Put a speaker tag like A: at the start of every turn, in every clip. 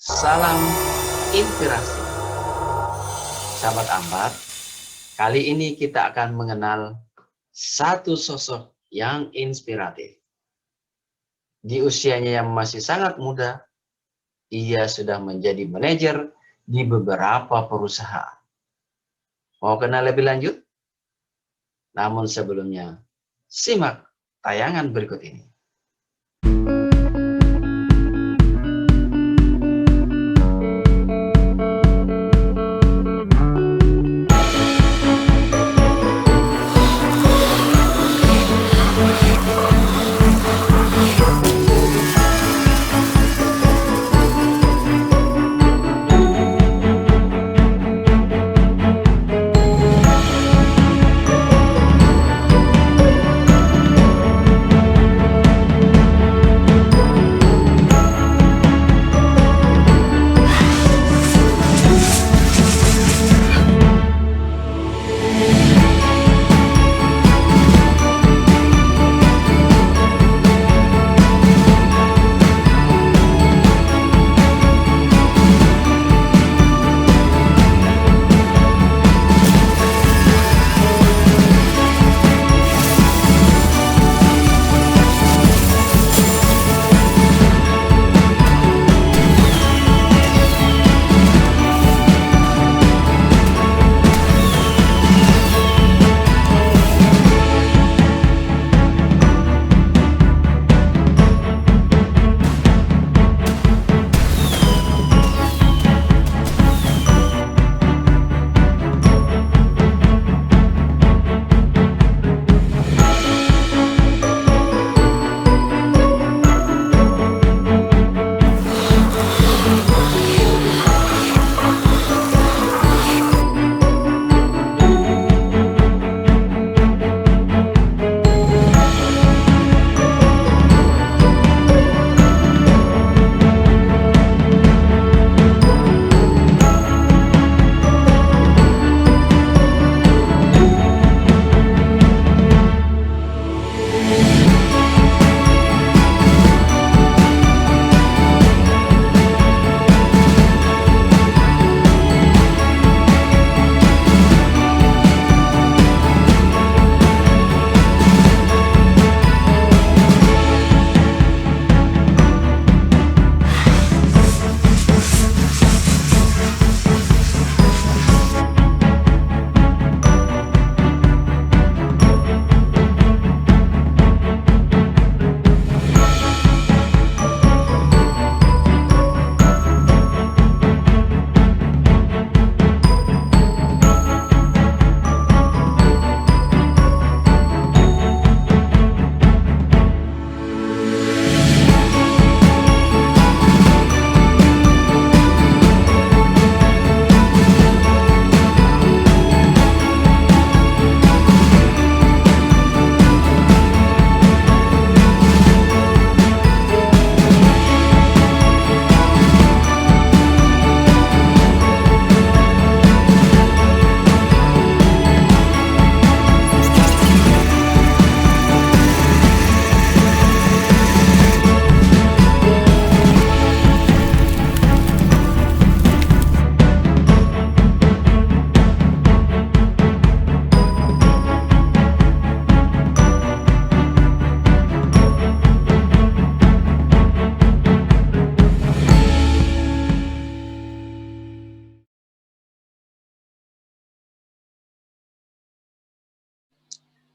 A: Salam inspirasi. Sahabat Ambar, kali ini kita akan mengenal satu sosok yang inspiratif. Di usianya yang masih sangat muda, ia sudah menjadi manajer di beberapa perusahaan. Mau kenal lebih lanjut? Namun sebelumnya, simak tayangan berikut ini.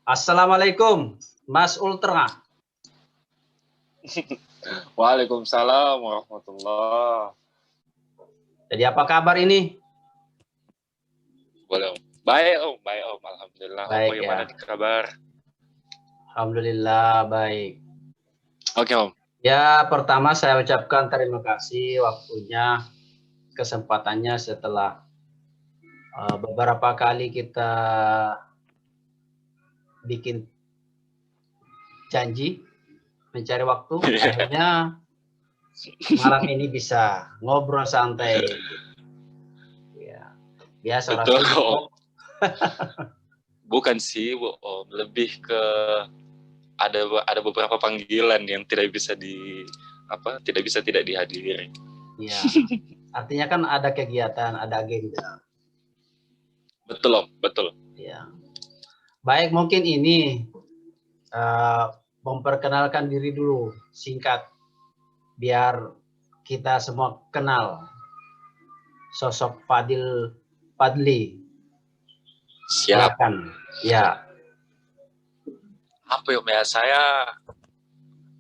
A: Assalamualaikum, Mas Ultra.
B: Waalaikumsalam warahmatullah.
A: Jadi apa kabar ini?
B: Boleh Om. Baik Om. Alhamdulillah.
A: Baik,
B: Om, bagaimana
A: ya.
B: kabar?
A: Alhamdulillah baik.
B: Oke Om.
A: Ya, pertama saya ucapkan terima kasih waktunya, kesempatannya setelah beberapa kali kita bikin janji mencari waktu, akhirnya malam ini bisa ngobrol santai. Ya, biasa
B: Betul
A: orang
B: Om. Bukan sih Om, lebih ke ada beberapa panggilan yang tidak bisa tidak dihadiri.
A: Iya. Artinya kan ada kegiatan, ada agenda.
B: Betul Om, betul.
A: Ya. Baik, mungkin ini memperkenalkan diri dulu, singkat, biar kita semua kenal sosok Fadli.
B: Siap.
A: Silakan. Ya.
B: Apa ya Om ya? Saya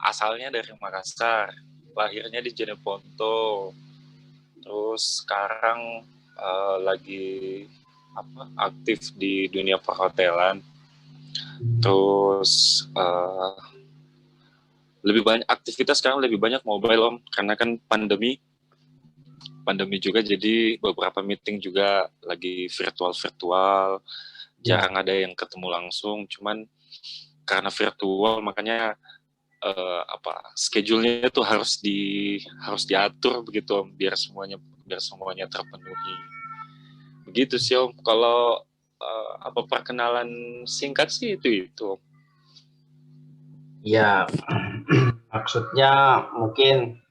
B: asalnya dari Makassar, lahirnya di Jeneponto. Terus sekarang lagi aktif di dunia perhotelan. Terus lebih banyak aktivitas sekarang, lebih banyak mobile Om, karena kan pandemi juga, jadi beberapa meeting juga lagi virtual, jarang ada yang ketemu langsung. Cuman karena virtual makanya schedule-nya tuh harus diatur begitu Om, biar semuanya terpenuhi. Begitu sih Om. Kalau perkenalan singkat sih itu Om.
A: Ya, maksudnya mungkin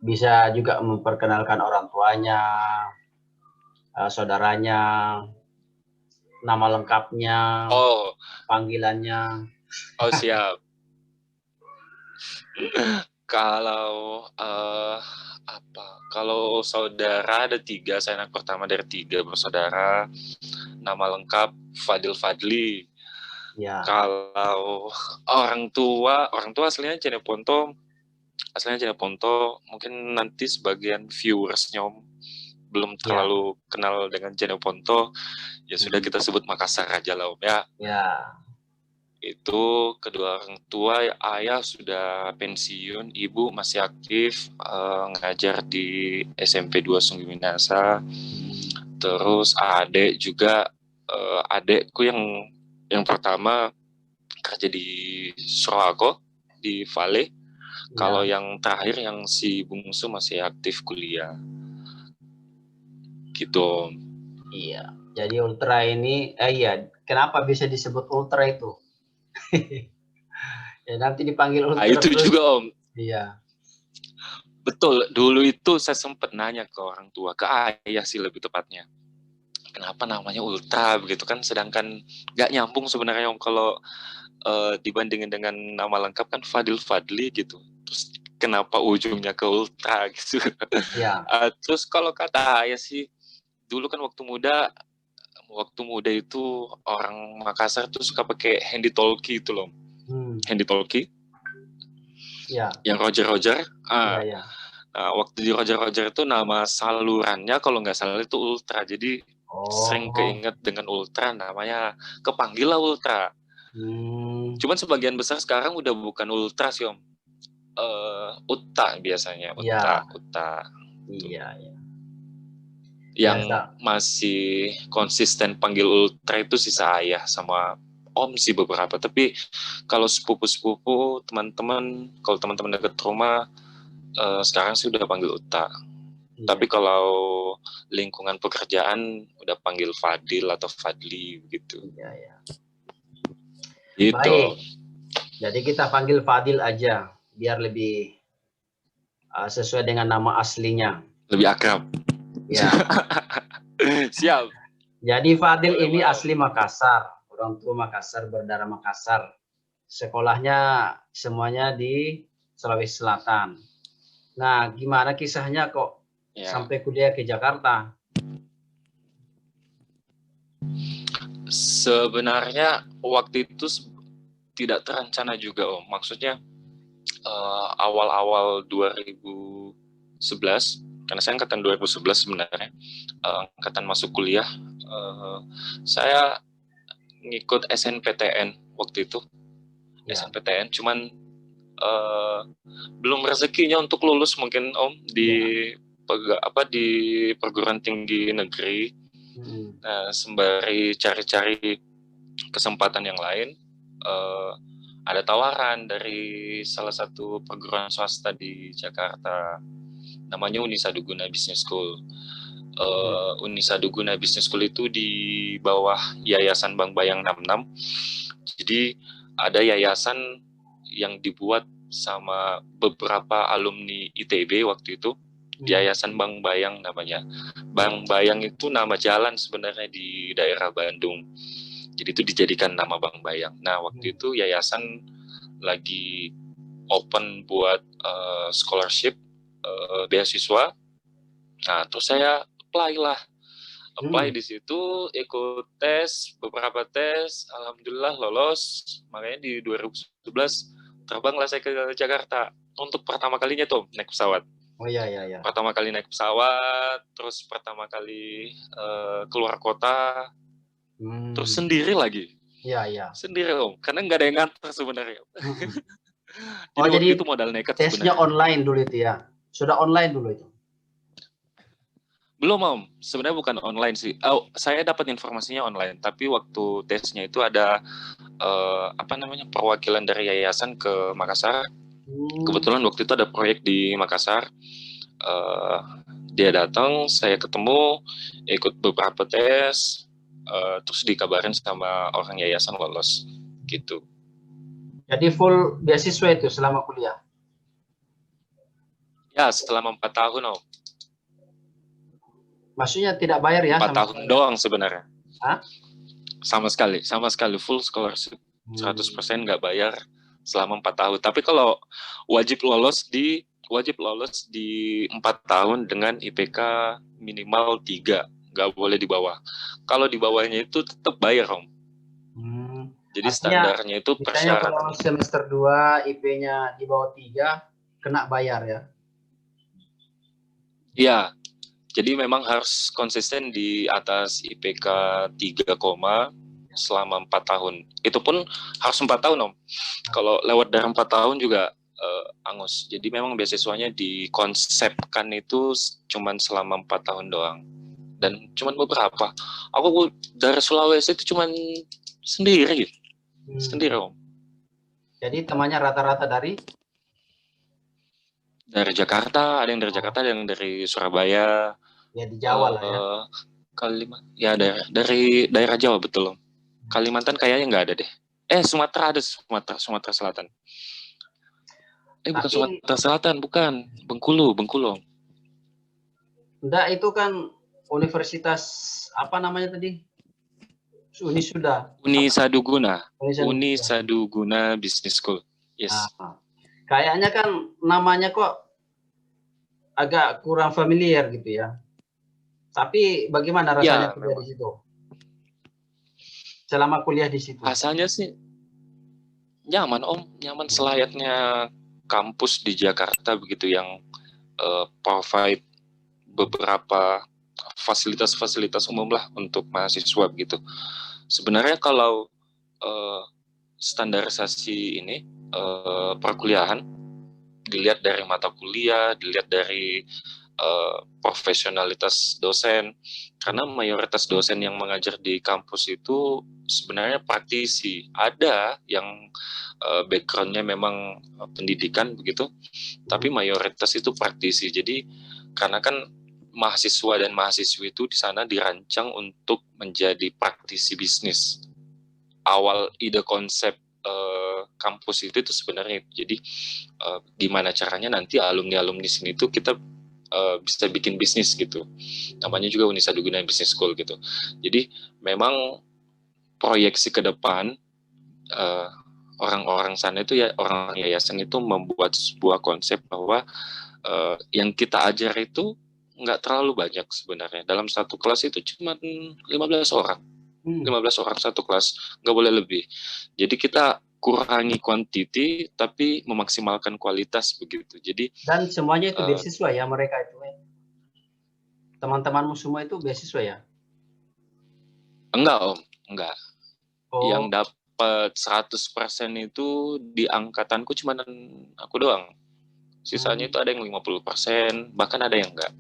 A: bisa juga memperkenalkan orang tuanya, saudaranya, nama lengkapnya, panggilannya.
B: Oh siap. Kalau kalau saudara ada 3, saya anak pertama dari 3 bersaudara. Nama lengkap Fadli.
A: Ya.
B: Kalau orang tua aslinya Jeneponto. Mungkin nanti sebagian viewersnya Om belum terlalu kenal dengan Jeneponto, ya sudah kita sebut Makassar aja lah Om ya.
A: Ya.
B: Itu kedua orang tua, ayah sudah pensiun, ibu masih aktif ngajar di SMP 2 Sungguh Minasa. Terus adik juga, adikku yang pertama kerja di Sorako di Vale. Kalau yang terakhir yang si bungsu masih aktif kuliah. Gitu.
A: Iya. Jadi ultra ini kenapa bisa disebut ultra itu? Ya nanti dipanggil ultra.
B: Itu terus. Juga Om.
A: Iya.
B: Betul, dulu itu saya sempat nanya ke orang tua, ke ayah sih lebih tepatnya. Kenapa namanya ultra begitu kan, sedangkan nggak nyambung sebenarnya Om kalau dibandingin dengan nama lengkap kan Fadli gitu. Terus kenapa ujungnya ke ultra gitu.
A: Ya.
B: Terus kalau kata ayah sih, dulu kan waktu muda itu orang Makassar tuh suka pakai handy talkie itu loh. Handy talkie.
A: Ya.
B: Yang Roger.
A: Ya.
B: Nah, waktu di Roger itu nama salurannya kalau nggak salah itu ultra. Jadi sering keinget dengan ultra, namanya kepanggil lah ultra. Cuman sebagian besar sekarang udah bukan ultra sih Om. Uta biasanya. Uta.
A: Iya.
B: Yang masih konsisten panggil ultra itu sih saya sama Om sih beberapa. Tapi kalau sepupu-sepupu, teman-teman, kalau teman-teman dekat rumah, sekarang sih udah panggil Uta. Iya. Tapi kalau lingkungan pekerjaan udah panggil Fadil atau Fadli gitu.
A: Iya.
B: Gitu.
A: Baik. Jadi kita panggil Fadil aja biar lebih sesuai dengan nama aslinya.
B: Lebih akrab.
A: Ya.
B: Siap.
A: Jadi Fadil ini asli Makassar. Orang tua Makassar, berdarah Makassar. Sekolahnya semuanya di Sulawesi Selatan. Nah, gimana kisahnya kok sampai kuliah ke Jakarta?
B: Sebenarnya waktu itu tidak terencana juga Om. Maksudnya awal-awal 2011, karena saya angkatan 2011 sebenarnya, angkatan masuk kuliah, saya ngikut SNPTN waktu itu. SNPTN, cuman belum rezekinya untuk lulus mungkin Om di perguruan tinggi negeri. Nah, sembari cari-cari kesempatan yang lain, ada tawaran dari salah satu perguruan swasta di Jakarta, namanya Unisaduguna Business School. Unisaduguna Business School itu di bawah Yayasan Bank Bayang 66. Jadi ada yayasan yang dibuat sama beberapa alumni ITB waktu itu. Yayasan Bank Bayang namanya. Bank Bayang itu nama jalan sebenarnya di daerah Bandung. Jadi itu dijadikan nama Bank Bayang. Nah, waktu itu yayasan lagi open buat scholarship, beasiswa. Nah, terus saya apply di situ, ikut tes, beberapa tes, alhamdulillah lolos. Makanya di 2011 terbanglah saya ke Jakarta untuk pertama kalinya tuh naik pesawat.
A: Oh iya.
B: Pertama kali naik pesawat, terus pertama kali keluar kota, terus sendiri lagi.
A: Iya.
B: Sendiri Om, karena nggak ada yang nganter sebenarnya.
A: Oh,
B: Jadi waktu
A: jadi
B: itu modal nekat
A: tesnya
B: sebenarnya.
A: online dulu itu ya? Sudah online dulu itu?
B: Belum Om, sebenarnya bukan online sih. Oh, saya dapat informasinya online, tapi waktu tesnya itu ada perwakilan dari yayasan ke Makassar. Kebetulan waktu itu ada proyek di Makassar. Dia datang, saya ketemu, ikut beberapa tes, terus dikabarin sama orang yayasan lolos gitu.
A: Jadi full beasiswa itu selama kuliah?
B: Ya, selama 4 tahun Om.
A: Maksudnya tidak bayar ya?
B: 4 tahun doang sebenarnya.
A: Hah?
B: Sama sekali full scholarship. 100% nggak bayar selama 4 tahun. Tapi kalau wajib lolos di 4 tahun dengan IPK minimal 3, nggak boleh di bawah. Kalau di bawahnya itu tetap bayar Om. Jadi
A: Artinya,
B: standarnya itu
A: misalnya
B: persyaratan.
A: kalau semester 2 IP-nya di bawah 3 kena bayar ya?
B: Iya. Jadi memang harus konsisten di atas IPK 3, selama 4 tahun. Itu pun harus 4 tahun Om. Kalau lewat dari 4 tahun juga angus. Jadi memang beasiswanya dikonsepkan itu cuman selama 4 tahun doang. Dan cuman beberapa. Aku dari Sulawesi itu cuman sendiri. Sendiri Om.
A: Jadi temannya rata-rata dari?
B: Dari Jakarta, ada yang dari Jakarta, ada yang dari Surabaya.
A: Ya di Jawa lah ya.
B: Kalimantan. Ya dari daerah Jawa betul Om. Kalimantan kayaknya nggak ada deh. Sumatera ada, Sumatera Selatan. Bukan Sumatera Selatan, bukan. Bengkulu.
A: Enggak, itu kan universitas apa namanya tadi?
B: Unisaduguna Business School. Yes.
A: Kayaknya kan namanya kok agak kurang familiar gitu ya. Tapi bagaimana rasanya kuliah di situ? Selama kuliah di situ?
B: Rasanya sih nyaman Om, nyaman selayaknya kampus di Jakarta begitu yang provide beberapa fasilitas-fasilitas umum lah untuk mahasiswa begitu. Sebenarnya kalau standarisasi ini perkuliahan dilihat dari mata kuliah, dilihat dari profesionalitas dosen, karena mayoritas dosen yang mengajar di kampus itu sebenarnya praktisi. Ada yang backgroundnya memang pendidikan begitu, tapi mayoritas itu praktisi. Jadi karena kan mahasiswa dan mahasiswi itu di sana dirancang untuk menjadi praktisi bisnis. Awal ide konsep kampus itu sebenarnya jadi gimana caranya nanti alumni sini tuh kita bisa bikin bisnis gitu. Namanya juga Unisaduguna Business School gitu. Jadi memang proyeksi ke depan orang-orang sana itu ya, orang yayasan itu membuat sebuah konsep bahwa yang kita ajar itu nggak terlalu banyak sebenarnya. Dalam satu kelas itu cuma 15 orang. 15 orang satu kelas, nggak boleh lebih. Jadi kita kurangi kuantiti tapi memaksimalkan kualitas begitu. Jadi
A: dan semuanya itu beasiswa ya mereka itu. Teman-temanmu semua itu beasiswa ya?
B: Enggak Om, enggak. Yang dapat 100% itu di angkatanku cuma aku doang. Sisanya itu ada yang 50%, bahkan ada yang enggak.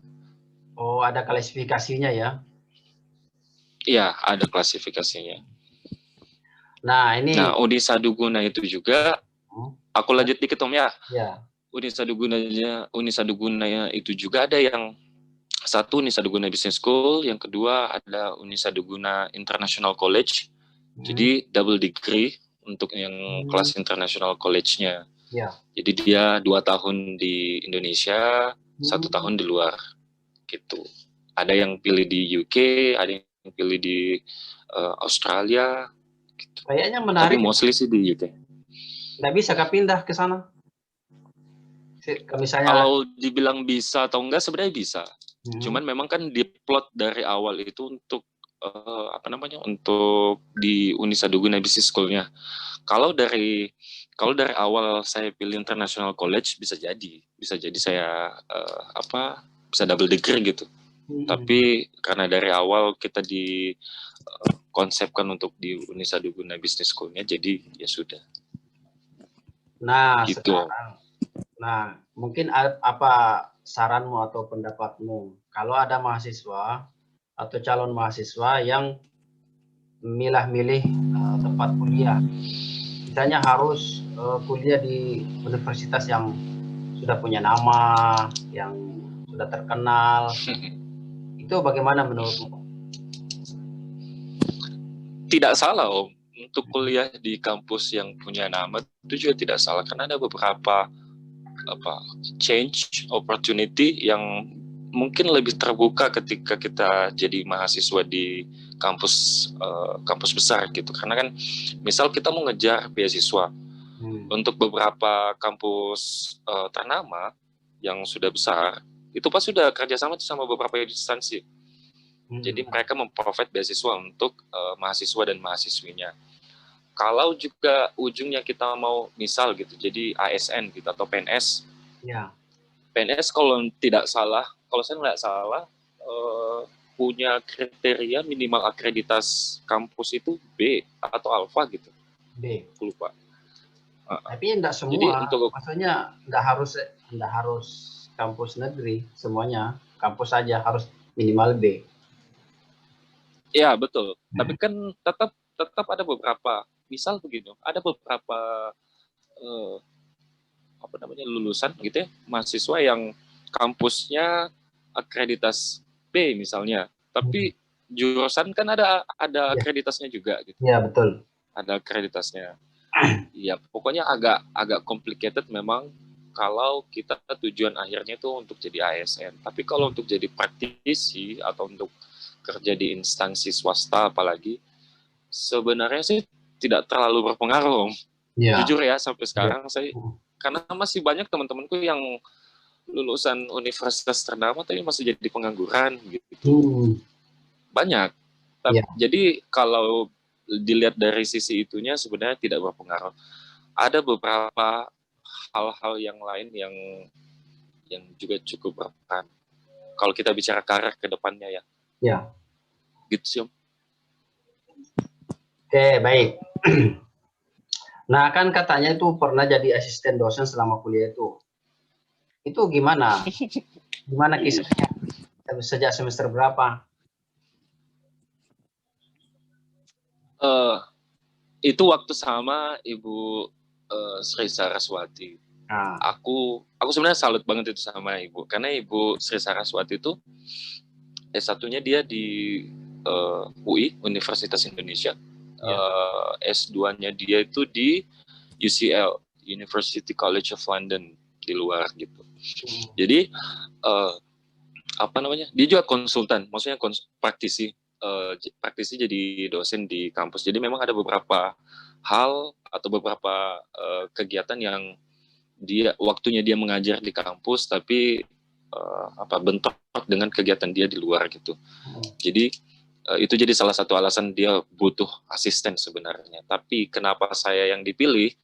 A: Oh, ada klasifikasinya ya?
B: Iya, ada klasifikasinya.
A: Nah,
B: Unisaduguna itu juga, aku lanjut dikit Om ya.
A: Ya.
B: Unisaduguna itu juga ada yang satu Unisaduguna Business School, yang kedua ada Unisaduguna International College. Jadi double degree untuk yang kelas International College-nya.
A: Ya.
B: Jadi dia 2 tahun di Indonesia, 1 tahun di luar gitu. Ada yang pilih di UK, ada yang pilih di Australia gitu.
A: Kayaknya
B: Tapi
A: menarik.
B: mostly sih di UK.
A: Nggak bisa kah pindah ke sana? Misalnya,
B: Kalau dibilang bisa atau enggak sebenarnya bisa.
A: hmm,
B: Cuman memang kan diplot dari awal itu untuk apa namanya, untuk di Unisaduguna Business School-nya. Kalau dari awal saya pilih International College bisa jadi saya bisa double degree gitu. Tapi karena dari awal kita dikonsepkan untuk di Unisaduguna Business School-nya, jadi ya sudah.
A: nah
B: Gitu.
A: sekarang, nah mungkin apa saranmu atau pendapatmu kalau ada mahasiswa atau calon mahasiswa yang milah-milih tempat kuliah, misalnya harus kuliah di universitas yang sudah punya nama, yang sudah terkenal, itu bagaimana menurutmu?
B: Tidak salah Om, untuk kuliah di kampus yang punya nama itu juga tidak salah, karena ada beberapa change opportunity yang mungkin lebih terbuka ketika kita jadi mahasiswa di kampus kampus besar gitu. Karena kan misal kita mau ngejar beasiswa untuk beberapa kampus ternama yang sudah besar, itu pasti sudah kerjasama sama beberapa instansi. Jadi mereka memprovide beasiswa untuk mahasiswa dan mahasiswinya. Kalau juga ujungnya kita mau misal gitu, jadi ASN gitu atau PNS.
A: Ya.
B: PNS kalau tidak salah, kalau saya nggak salah, punya kriteria minimal akreditas kampus itu B atau Alpha gitu.
A: B.
B: Aku lupa.
A: Tapi enggak semua.
B: Jadi untuk
A: maksudnya enggak harus kampus negeri semuanya, kampus saja harus minimal B.
B: ya betul. Tapi kan tetap ada beberapa, misal begini, ada beberapa lulusan gitu ya, mahasiswa yang kampusnya akreditas B misalnya, tapi jurusan kan ada akreditasnya juga gitu.
A: Iya, betul.
B: Ada akreditasnya. Ya, pokoknya agak complicated memang kalau kita tujuan akhirnya itu untuk jadi ASN. Tapi kalau untuk jadi praktisi atau untuk kerja di instansi swasta apalagi, sebenarnya sih tidak terlalu berpengaruh.
A: Ya.
B: Jujur ya, sampai sekarang saya, karena masih banyak teman-temanku yang lulusan universitas ternama tapi masih jadi pengangguran gitu. Banyak. Tapi, jadi kalau dilihat dari sisi itunya sebenarnya tidak berpengaruh. Ada beberapa hal-hal yang lain yang juga cukup berperan. Kalau kita bicara karir ke depannya ya.
A: Ya.
B: Gitu sih Om.
A: Oke, baik. Nah, kan katanya itu pernah jadi asisten dosen selama kuliah itu. Itu gimana? Gimana kisahnya? Sejak semester berapa?
B: Itu waktu sama Ibu Sri Saraswati. Aku sebenarnya salut banget itu sama Ibu, karena Ibu Sri Saraswati itu S1-nya dia di UI, Universitas Indonesia. S2-nya dia itu di UCL, University College of London, di luar gitu. Jadi dia juga konsultan, maksudnya praktisi jadi dosen di kampus. Jadi memang ada beberapa hal atau beberapa kegiatan yang waktunya dia mengajar di kampus, tapi bentrok dengan kegiatan dia di luar gitu. Jadi itu jadi salah satu alasan dia butuh asisten sebenarnya. Tapi kenapa saya yang dipilih?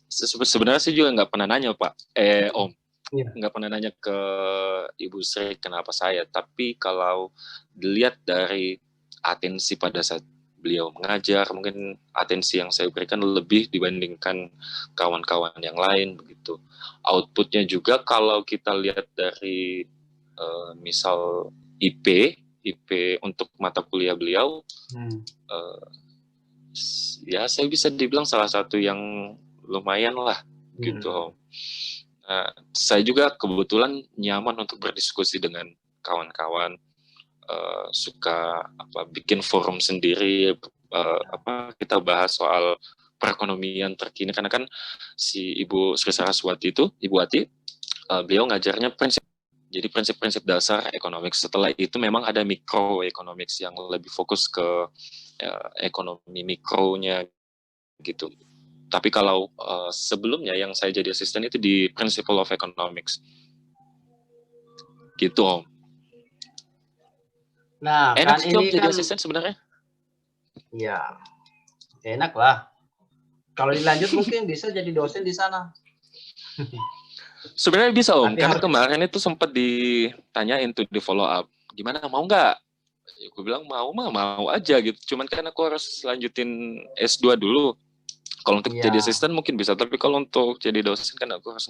B: Sebenarnya sih juga nggak pernah nanya Pak, Om. Nggak pernah nanya ke Ibu Sri kenapa saya. Tapi kalau dilihat dari atensi pada saat beliau mengajar, mungkin atensi yang saya berikan lebih dibandingkan kawan-kawan yang lain begitu. Outputnya juga kalau kita lihat dari misal IP untuk mata kuliah beliau, ya saya bisa dibilang salah satu yang lumayan lah gitu. Nah, saya juga kebetulan nyaman untuk berdiskusi dengan kawan-kawan, suka bikin forum sendiri, kita bahas soal perekonomian terkini, karena kan si Ibu Sri Saraswati itu, Ibu Ati, beliau ngajarnya prinsip. Jadi prinsip-prinsip dasar economics. Setelah itu memang ada microeconomics yang lebih fokus ke ekonomi mikronya gitu. Tapi kalau sebelumnya yang saya jadi asisten itu di Principle of Economics. Gitu, Om.
A: Nah,
B: Enak
A: kan
B: sih Om
A: ini
B: jadi
A: kan,
B: asisten sebenarnya.
A: ya enak lah. Kalau dilanjut mungkin bisa jadi dosen di sana.
B: Sebenarnya bisa Om,
A: Tapi
B: karena
A: harus,
B: kemarin itu sempat ditanyain tuh di follow up. Gimana, mau nggak? Ya, gue bilang mau aja gitu. Cuman kan aku harus lanjutin S2 dulu. Kalau untuk jadi
A: ya,
B: asisten mungkin bisa, tapi kalau untuk jadi dosen kan aku harus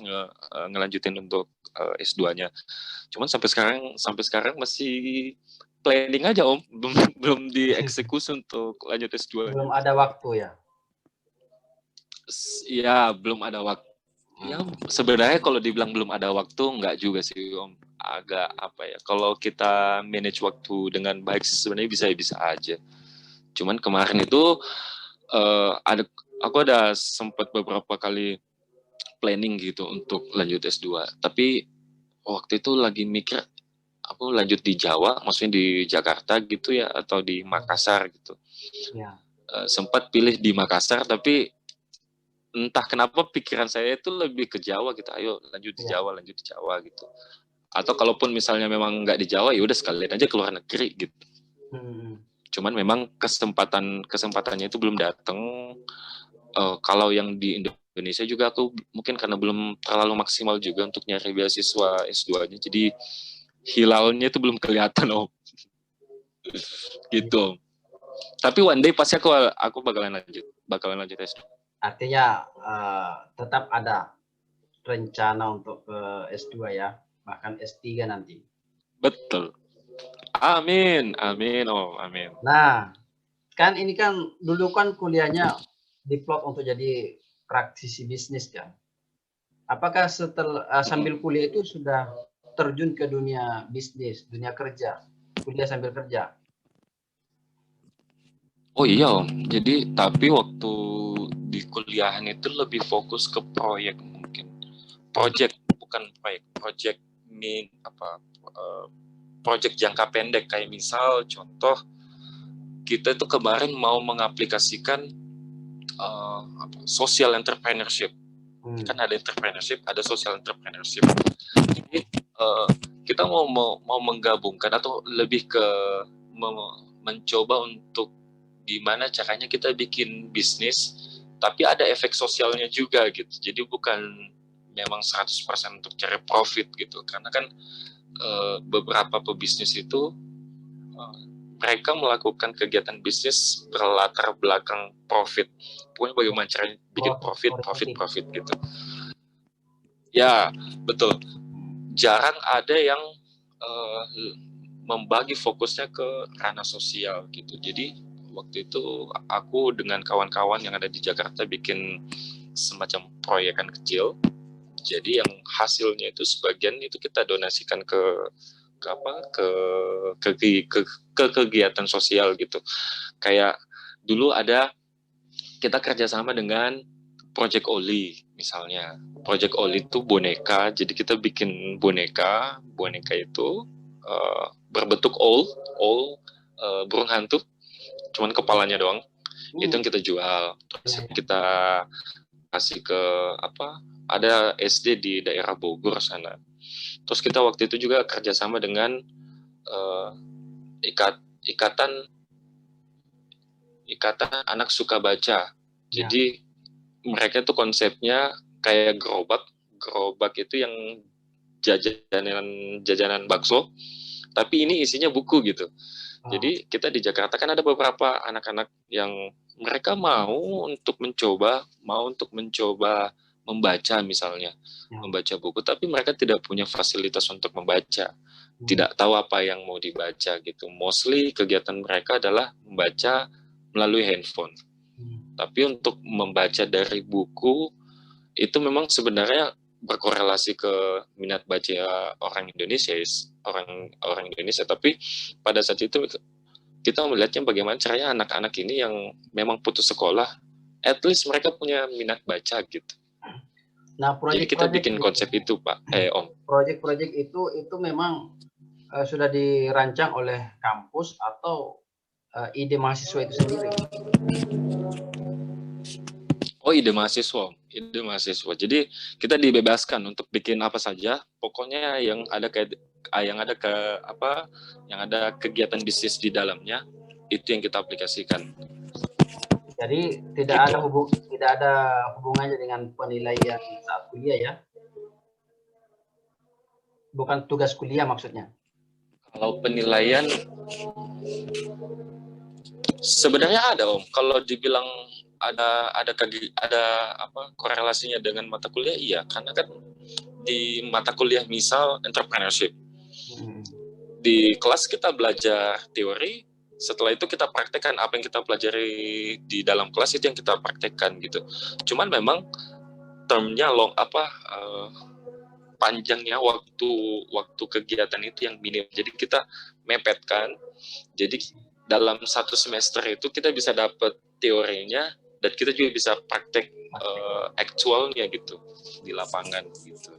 B: ngelanjutin untuk S2-nya. Cuman sampai sekarang masih planning aja Om, belum dieksekusi untuk lanjut S2-nya.
A: belum ada waktu ya.
B: Ya, belum ada waktu. Ya, sebenarnya kalau dibilang belum ada waktu, enggak juga sih Om. Agak apa ya, kalau kita manage waktu dengan baik sebenarnya bisa aja. Cuman kemarin itu aku ada sempat beberapa kali planning gitu untuk lanjut S2. Tapi waktu itu lagi mikir aku lanjut di Jawa, maksudnya di Jakarta gitu ya, atau di Makassar gitu.
A: Ya.
B: Sempat pilih di Makassar, tapi entah kenapa pikiran saya itu lebih ke Jawa gitu. Ayo lanjut di
A: Ya.
B: Jawa gitu. Atau kalaupun misalnya memang nggak di Jawa, ya udah sekalian aja ke luar negeri gitu. Cuman memang kesempatannya itu belum datang. Kalau yang di Indonesia juga aku mungkin karena belum terlalu maksimal juga untuk nyari beasiswa S2-nya, jadi hilalnya itu belum kelihatan Om. Gitu. Tapi one day pasti aku bakalan lanjut S2.
A: Artinya tetap ada rencana untuk ke S2 ya, bahkan S3 nanti.
B: Betul. Amin, amin Om, amin.
A: Nah, kan ini kan dulu kan kuliahnya diplot untuk jadi praktisi bisnis kan. Apakah setelah sambil kuliah itu sudah terjun ke dunia bisnis, dunia kerja, kuliah sambil kerja?
B: Oh iya Om, jadi tapi waktu di kuliahan itu lebih fokus ke proyek mungkin. Project bukan project ini project jangka pendek, kayak misal contoh kita itu kemarin mau mengaplikasikan social entrepreneurship. Kan ada entrepreneurship, ada social entrepreneurship. Jadi kita mau menggabungkan atau lebih ke mencoba untuk gimana caranya kita bikin bisnis tapi ada efek sosialnya juga gitu. Jadi bukan memang 100% untuk cari profit gitu. Karena kan beberapa pebisnis itu mereka melakukan kegiatan bisnis berlatar belakang profit. Pokoknya bagaimana caranya bikin profit gitu. Ya, betul. Jarang ada yang membagi fokusnya ke ranah sosial gitu. Jadi waktu itu aku dengan kawan-kawan yang ada di Jakarta bikin semacam proyekan kecil. Jadi yang hasilnya itu sebagian itu kita donasikan ke kegiatan sosial gitu. Kayak dulu ada kita kerjasama dengan Project Oli misalnya. Project Oli itu boneka, jadi kita bikin boneka itu berbentuk burung hantu, cuman kepalanya doang. Itu yang kita jual. Terus kita kasih ke ada SD di daerah Bogor sana. Terus kita waktu itu juga kerjasama dengan ikatan anak suka baca. Jadi mereka tuh konsepnya kayak gerobak itu yang jajanan bakso, tapi ini isinya buku gitu. Jadi kita di Jakarta kan ada beberapa anak-anak yang mereka mau untuk mencoba membaca misalnya, membaca buku, tapi mereka tidak punya fasilitas untuk membaca, tidak tahu apa yang mau dibaca gitu. Mostly kegiatan mereka adalah membaca melalui handphone. Tapi untuk membaca dari buku itu memang sebenarnya berkorelasi ke minat baca orang Indonesia, tapi pada saat itu kita melihatnya bagaimana caranya anak-anak ini yang memang putus sekolah, at least mereka punya minat baca gitu.
A: Nah,
B: Jadi kita bikin konsep itu, Pak, Om.
A: Proyek-proyek itu memang sudah dirancang oleh kampus atau ide mahasiswa itu sendiri?
B: Oh, ide mahasiswa, ide mahasiswa. Jadi kita dibebaskan untuk bikin apa saja, pokoknya yang ada yang ada kegiatan bisnis di dalamnya, itu yang kita aplikasikan.
A: Jadi tidak ada hubungannya dengan penilaian saat kuliah ya? Bukan tugas kuliah maksudnya?
B: Kalau penilaian sebenarnya ada, Om. Kalau dibilang ada korelasinya dengan mata kuliah, iya, karena kan di mata kuliah misal entrepreneurship, di kelas kita belajar teori, setelah itu kita praktekkan apa yang kita pelajari di dalam kelas, itu yang kita praktekkan gitu. Cuman memang termnya panjangnya waktu kegiatan itu yang minim. Jadi kita mepetkan. Jadi dalam satu semester itu kita bisa dapat teorinya dan kita juga bisa praktek aktualnya gitu di lapangan gitu.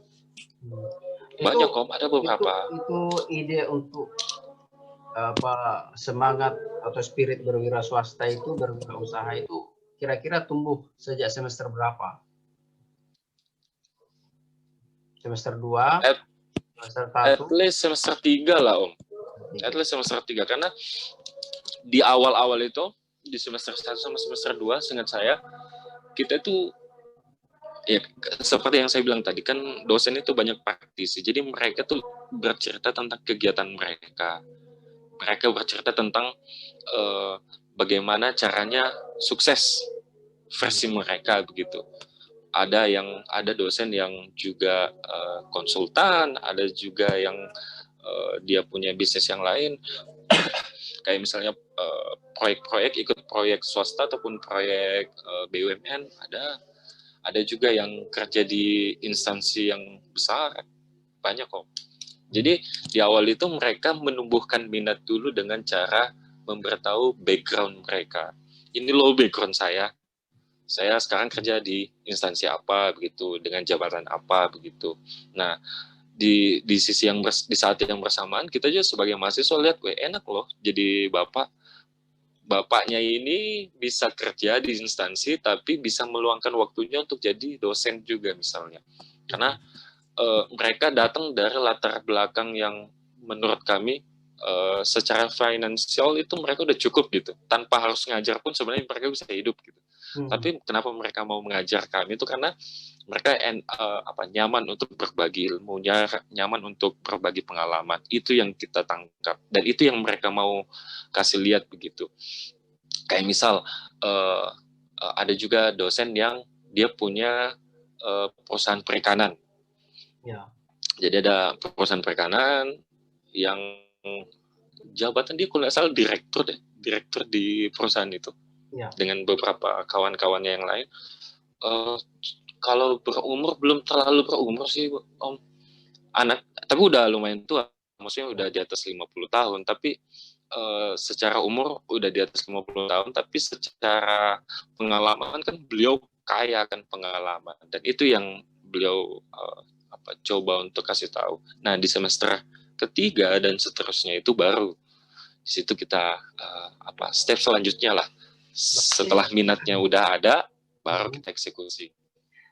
B: Banyak kok, ada beberapa.
A: Itu ide untuk semangat atau spirit berwira swasta itu, berwirausaha itu kira-kira tumbuh sejak semester berapa? Semester 2, semester 1?
B: At least semester 3 lah, Om. At least semester 3, karena di awal-awal itu, di semester 1 sama semester 2, seingat saya, kita itu, ya seperti yang saya bilang tadi, kan dosen itu banyak praktisi, jadi mereka tuh bercerita tentang kegiatan mereka. Mereka bercerita tentang bagaimana caranya sukses versi mereka begitu. Ada dosen yang juga konsultan, ada juga yang dia punya bisnis yang lain, kayak misalnya ikut proyek swasta ataupun proyek BUMN, ada juga yang kerja di instansi yang besar, banyak kok. Jadi di awal itu mereka menumbuhkan minat dulu dengan cara memberitahu background mereka. Ini loh background saya sekarang kerja di instansi apa begitu, dengan jabatan apa begitu. Nah, di saat yang bersamaan kita juga sebagai mahasiswa lihat, enak loh jadi bapaknya ini bisa kerja di instansi tapi bisa meluangkan waktunya untuk jadi dosen juga misalnya. Karena mereka datang dari latar belakang yang menurut kami secara finansial itu mereka udah cukup gitu, tanpa harus ngajar pun sebenarnya mereka bisa hidup gitu. Tapi kenapa mereka mau mengajar kami itu karena mereka nyaman untuk berbagi ilmunya, nyaman untuk berbagi pengalaman. Itu yang kita tangkap dan itu yang mereka mau kasih lihat begitu. Kayak misal ada juga dosen yang dia punya perusahaan perikanan.
A: Ya.
B: Jadi ada perusahaan perikanan yang jabatan dia kalau nggak salah direktur di perusahaan itu, ya, dengan beberapa kawan-kawannya yang lain. Kalau berumur belum terlalu berumur sih, Om. Tapi udah lumayan tua, maksudnya udah di atas 50 tahun, tapi secara umur udah di atas 50 tahun, tapi secara pengalaman kan beliau kaya kan pengalaman, dan itu yang beliau coba untuk kasih tahu. Nah, di semester ketiga dan seterusnya itu baru di situ kita step selanjutnya lah. Setelah minatnya udah ada, baru kita eksekusi.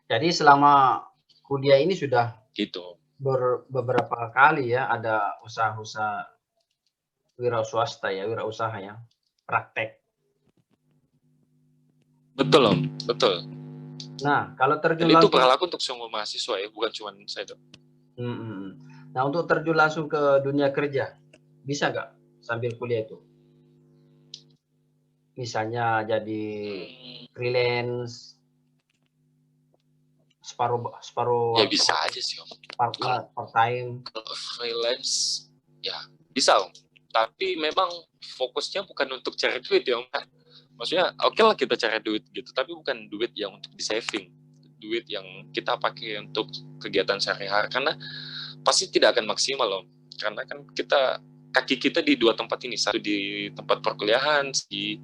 A: Jadi selama kuliah ini sudah
B: gitu
A: beberapa kali ya ada usaha-usaha wirausaha ya, praktek.
B: Betul, Om, betul.
A: Nah, kalau terjun
B: dan itu berlaku untuk semua mahasiswa ya, bukan cuma saya dong.
A: Nah, untuk terjun langsung ke dunia kerja, bisa nggak sambil kuliah itu? Misalnya jadi freelance, separuh
B: ya bisa aja sih, Om.
A: Part time.
B: Kalau freelance ya bisa, Om. Tapi memang fokusnya bukan untuk cari duit ya, Om. Maksudnya oke lah kita cari duit gitu, tapi bukan duit yang untuk di saving, duit yang kita pakai untuk kegiatan sehari-hari, karena pasti tidak akan maksimal, Om. Karena kan kaki kita di dua tempat ini, satu di tempat perkuliahan, di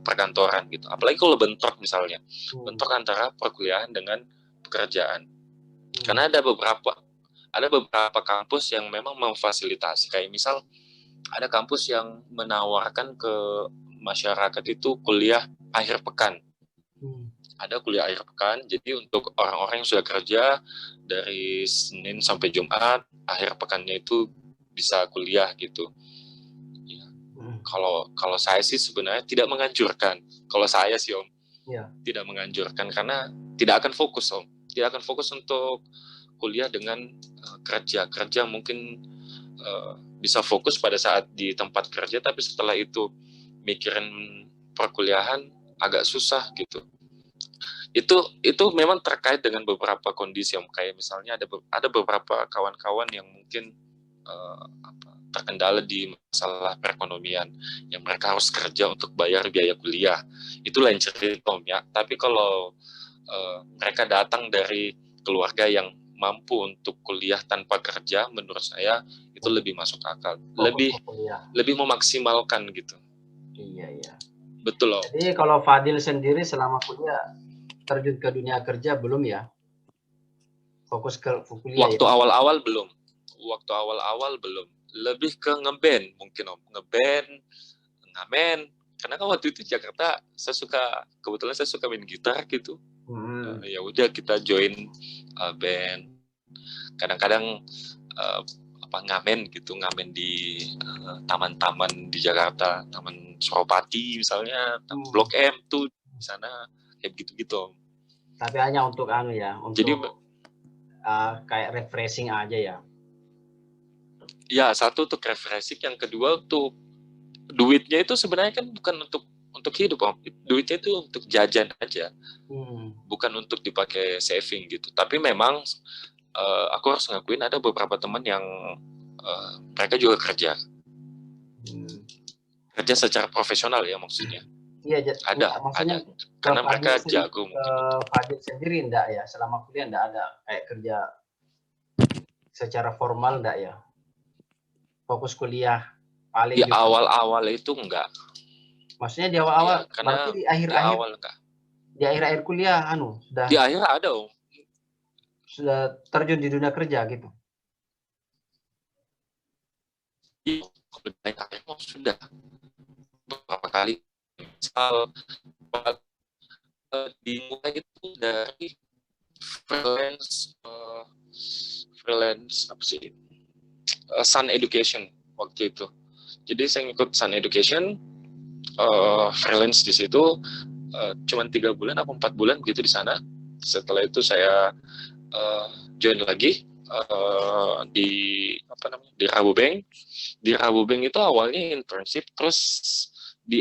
B: perkantoran gitu. Apalagi kalau bentrok misalnya, bentrok antara perkuliahan dengan pekerjaan. Karena ada beberapa kampus yang memang memfasilitasi, kayak misal ada kampus yang menawarkan ke masyarakat itu kuliah akhir pekan. Ada kuliah akhir pekan, jadi untuk orang-orang yang sudah kerja dari Senin sampai Jumat, akhir pekannya itu bisa kuliah gitu. Ya. Kalau saya sih sebenarnya tidak menganjurkan. Kalau saya sih Om, tidak menganjurkan karena tidak akan fokus Om. Tidak akan fokus untuk kuliah dengan kerja mungkin bisa fokus pada saat di tempat kerja, tapi setelah itu mikirin perkuliahan agak susah gitu. Itu memang terkait dengan beberapa kondisi Om. Kayak misalnya ada beberapa kawan-kawan yang mungkin terkendala di masalah perekonomian, yang mereka harus kerja untuk bayar biaya kuliah. Itu lain cerita Om ya. Tapi kalau mereka datang dari keluarga yang mampu untuk kuliah tanpa kerja, menurut saya itu lebih masuk akal, lebih memaksimalkan gitu.
A: Iya.
B: Betul loh.
A: Jadi kalau Fadil sendiri selama kuliah terjun ke dunia kerja belum ya? Fokus ke kuliah.
B: Waktu awal-awal belum. Lebih ke ngeband mungkin Om, ngamen. Karena kan waktu itu Jakarta kebetulan saya suka main gitar gitu. Ya udah kita join band. Kadang-kadang ngamen di taman-taman di Jakarta, Taman Suropati misalnya, Blok M tuh di sana kayak gitu-gitu.
A: Tapi hanya untuk untuk
B: jadi
A: kayak refreshing aja ya.
B: Ya, satu untuk refreshing, yang kedua untuk duitnya itu sebenarnya kan bukan untuk hidup Om. Duitnya itu untuk jajan aja. Bukan untuk dipakai saving gitu. Tapi memang aku harus ngakuin ada beberapa teman yang mereka juga kerja secara profesional ya maksudnya.
A: Iya,
B: ada karena mereka jago.
A: Fadil sendiri enggak ya selama kuliah enggak ada kayak kerja secara formal enggak ya? Fokus kuliah paling
B: di awal-awal itu enggak.
A: Maksudnya di awal-awal,
B: karena
A: berarti di akhir-akhir kuliah sudah.
B: Di akhir ada Om.
A: Sudah terjun di dunia kerja gitu.
B: Sudah beberapa kali. Misal dimulai itu dari freelance apa sih? Sun Education waktu itu. Jadi saya ngikut Sun Education, freelance di situ cuma 3 bulan atau 4 bulan gitu di sana. Setelah itu saya join lagi di Rabobank. Di Rabobank itu awalnya internship, terus di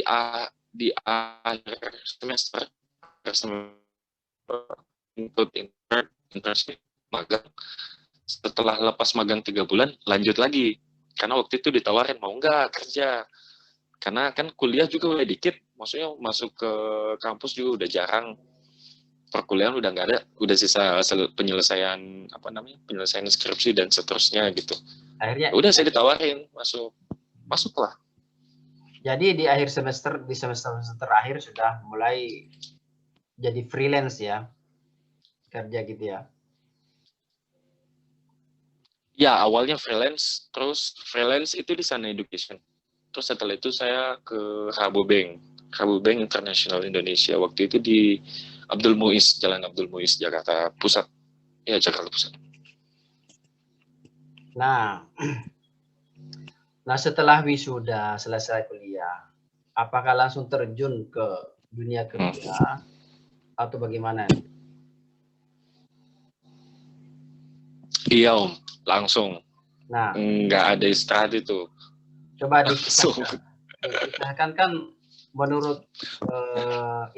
B: akhir semester ikut internship magang. Setelah lepas magang 3 bulan lanjut lagi, karena waktu itu ditawarin mau nggak kerja, karena kan kuliah juga udah dikit, maksudnya masuk ke kampus juga udah jarang, perkuliahan udah nggak ada, udah sisa penyelesaian skripsi dan seterusnya gitu.
A: Akhirnya
B: udah saya ditawarin masuklah.
A: Jadi di akhir semester, di semester terakhir sudah mulai jadi freelance ya, kerja gitu ya?
B: Ya, awalnya freelance, terus freelance itu di Sun Education. Terus setelah itu saya ke Rabobank International Indonesia. Waktu itu di Abdul Muiz, Jalan Abdul Muiz, Jakarta Pusat. Ya, Jakarta Pusat.
A: Nah, setelah wisuda, selesai kuliah, apakah langsung terjun ke dunia kerja atau bagaimana?
B: Iya Om, langsung.
A: Nah,
B: nggak ada istirahat itu.
A: Coba dikisahkan kan menurut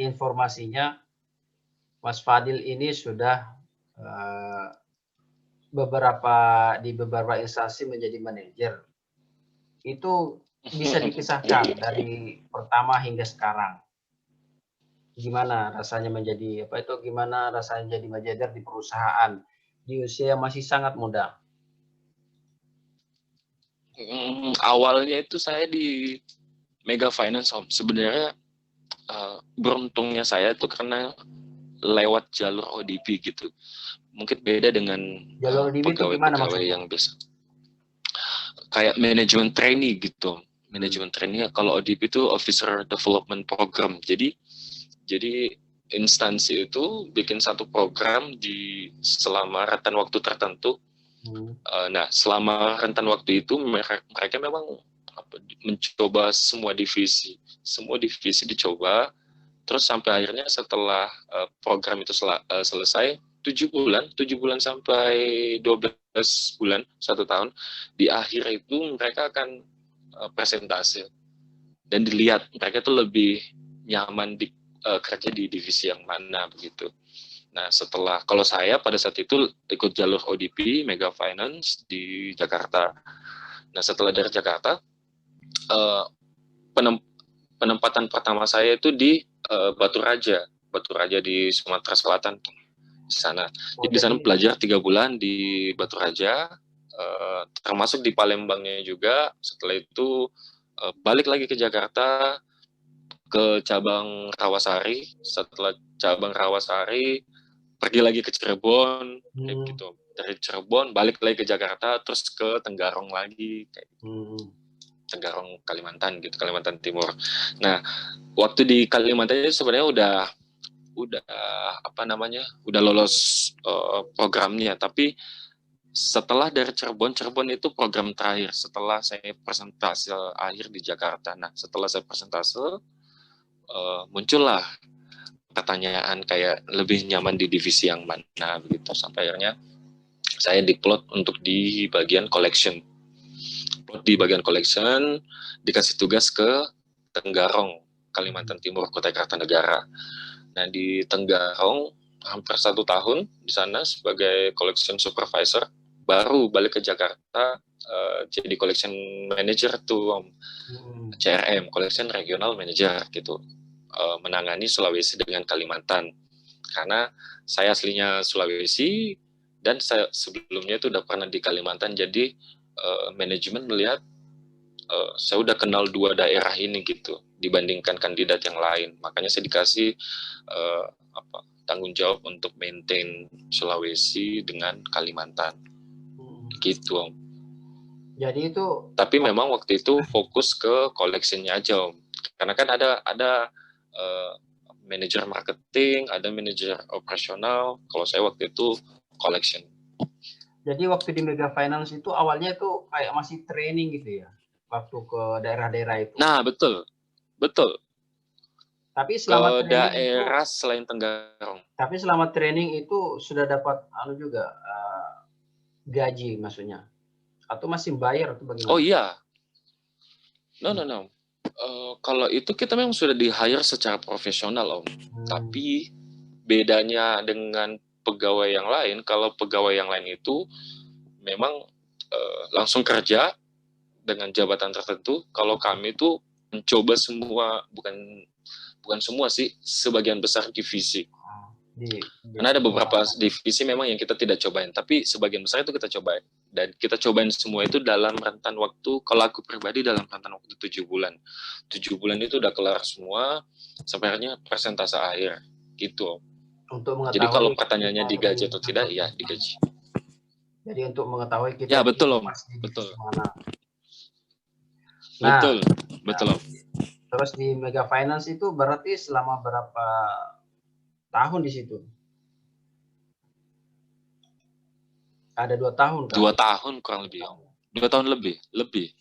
A: informasinya, Mas Fadil ini sudah di beberapa instansi menjadi manajer. Itu bisa dikisahkan dari pertama hingga sekarang. Gimana rasanya gimana rasanya jadi manajer di perusahaan di usia masih sangat muda?
B: Awalnya itu saya di Mega Finance Om. Sebenarnya beruntungnya saya itu karena lewat jalur ODP gitu. mungkin beda dengan
A: Jalur ODP itu gimana
B: pegawai-pegawai
A: maksudnya?
B: yang biasa. Kayak manajemen trainee gitu. Manajemen trainee, kalau ODP itu Officer Development Program. Jadi instansi itu bikin satu program di selama rentan waktu tertentu. Nah, selama rentan waktu itu mereka memang mencoba semua divisi dicoba, terus sampai akhirnya setelah program itu selesai 7 bulan sampai 12 bulan, 1 tahun, di akhir itu mereka akan presentasi dan dilihat mereka itu lebih nyaman kerja di divisi yang mana begitu. Nah, kalau saya pada saat itu ikut jalur ODP Mega Finance di Jakarta. Nah, setelah dari Jakarta, penempatan pertama saya itu di Batu Raja di Sumatera Selatan di sana. Jadi di sana belajar 3 bulan di Batu Raja, termasuk di Palembangnya juga. Setelah itu balik lagi ke Jakarta, ke cabang Rawasari. Setelah cabang Rawasari pergi lagi ke Cirebon, kayak gitu. Dari Cirebon balik lagi ke Jakarta, terus ke Tenggarong lagi, kayak Tenggarong Kalimantan gitu, Kalimantan Timur. Nah, waktu di Kalimantan itu sebenarnya udah lolos programnya, tapi setelah dari Cirebon itu program terakhir setelah saya presentase akhir di Jakarta. Nah, setelah saya presentase, muncullah pertanyaan kayak lebih nyaman di divisi yang mana begitu, sampai akhirnya saya diplot untuk di bagian collection. Di bagian collection dikasih tugas ke Tenggarong, Kalimantan Timur, Kutai Kartanegara. Nah, di Tenggarong hampir 1 tahun di sana sebagai collection supervisor, baru balik ke Jakarta jadi collection manager tuh, CRM, collection regional manager gitu, menangani Sulawesi dengan Kalimantan. Karena saya aslinya Sulawesi dan saya sebelumnya itu udah pernah di Kalimantan, jadi manajemen melihat saya udah kenal 2 daerah ini gitu dibandingkan kandidat yang lain. Makanya saya dikasih tanggung jawab untuk maintain Sulawesi dengan Kalimantan. Gitu, Om.
A: Jadi itu.
B: Tapi memang waktu itu fokus ke collection-nya aja, Om. Karena kan ada manajer marketing, ada manajer operasional. Kalau saya waktu itu collection.
A: Jadi waktu di Mega Finance itu awalnya itu kayak masih training gitu ya, waktu ke daerah-daerah itu.
B: Nah, betul.
A: Tapi selama
B: ke daerah itu, selain Tenggarong.
A: Tapi selama training itu sudah dapat juga gaji maksudnya, atau masih bayar atau bagaimana?
B: Oh iya, no. Kalau itu kita memang sudah di hire secara profesional, Om. Tapi bedanya dengan pegawai yang lain, kalau pegawai yang lain itu memang langsung kerja dengan jabatan tertentu. Kalau kami itu mencoba semua, bukan semua sih, sebagian besar divisi. Karena ada beberapa divisi memang yang kita tidak cobain, tapi sebagian besar itu kita cobain. Dan kita cobain semua itu dalam rentan waktu, kalau aku pribadi dalam rentan waktu 7 bulan. 7 bulan itu udah kelar semua, sampai akhirnya presentase akhir. Gitu. Jadi kalau pertanyaannya digaji atau tidak, ya digaji.
A: Jadi untuk mengetahui kita
B: ya, betul, Om.
A: Betul. Mana.
B: Nah, betul, Om.
A: Terus di Mega Finance itu berarti selama berapa tahun di situ? Ada 2 tahun kan?
B: 2 tahun kurang lebih. 2 tahun lebih.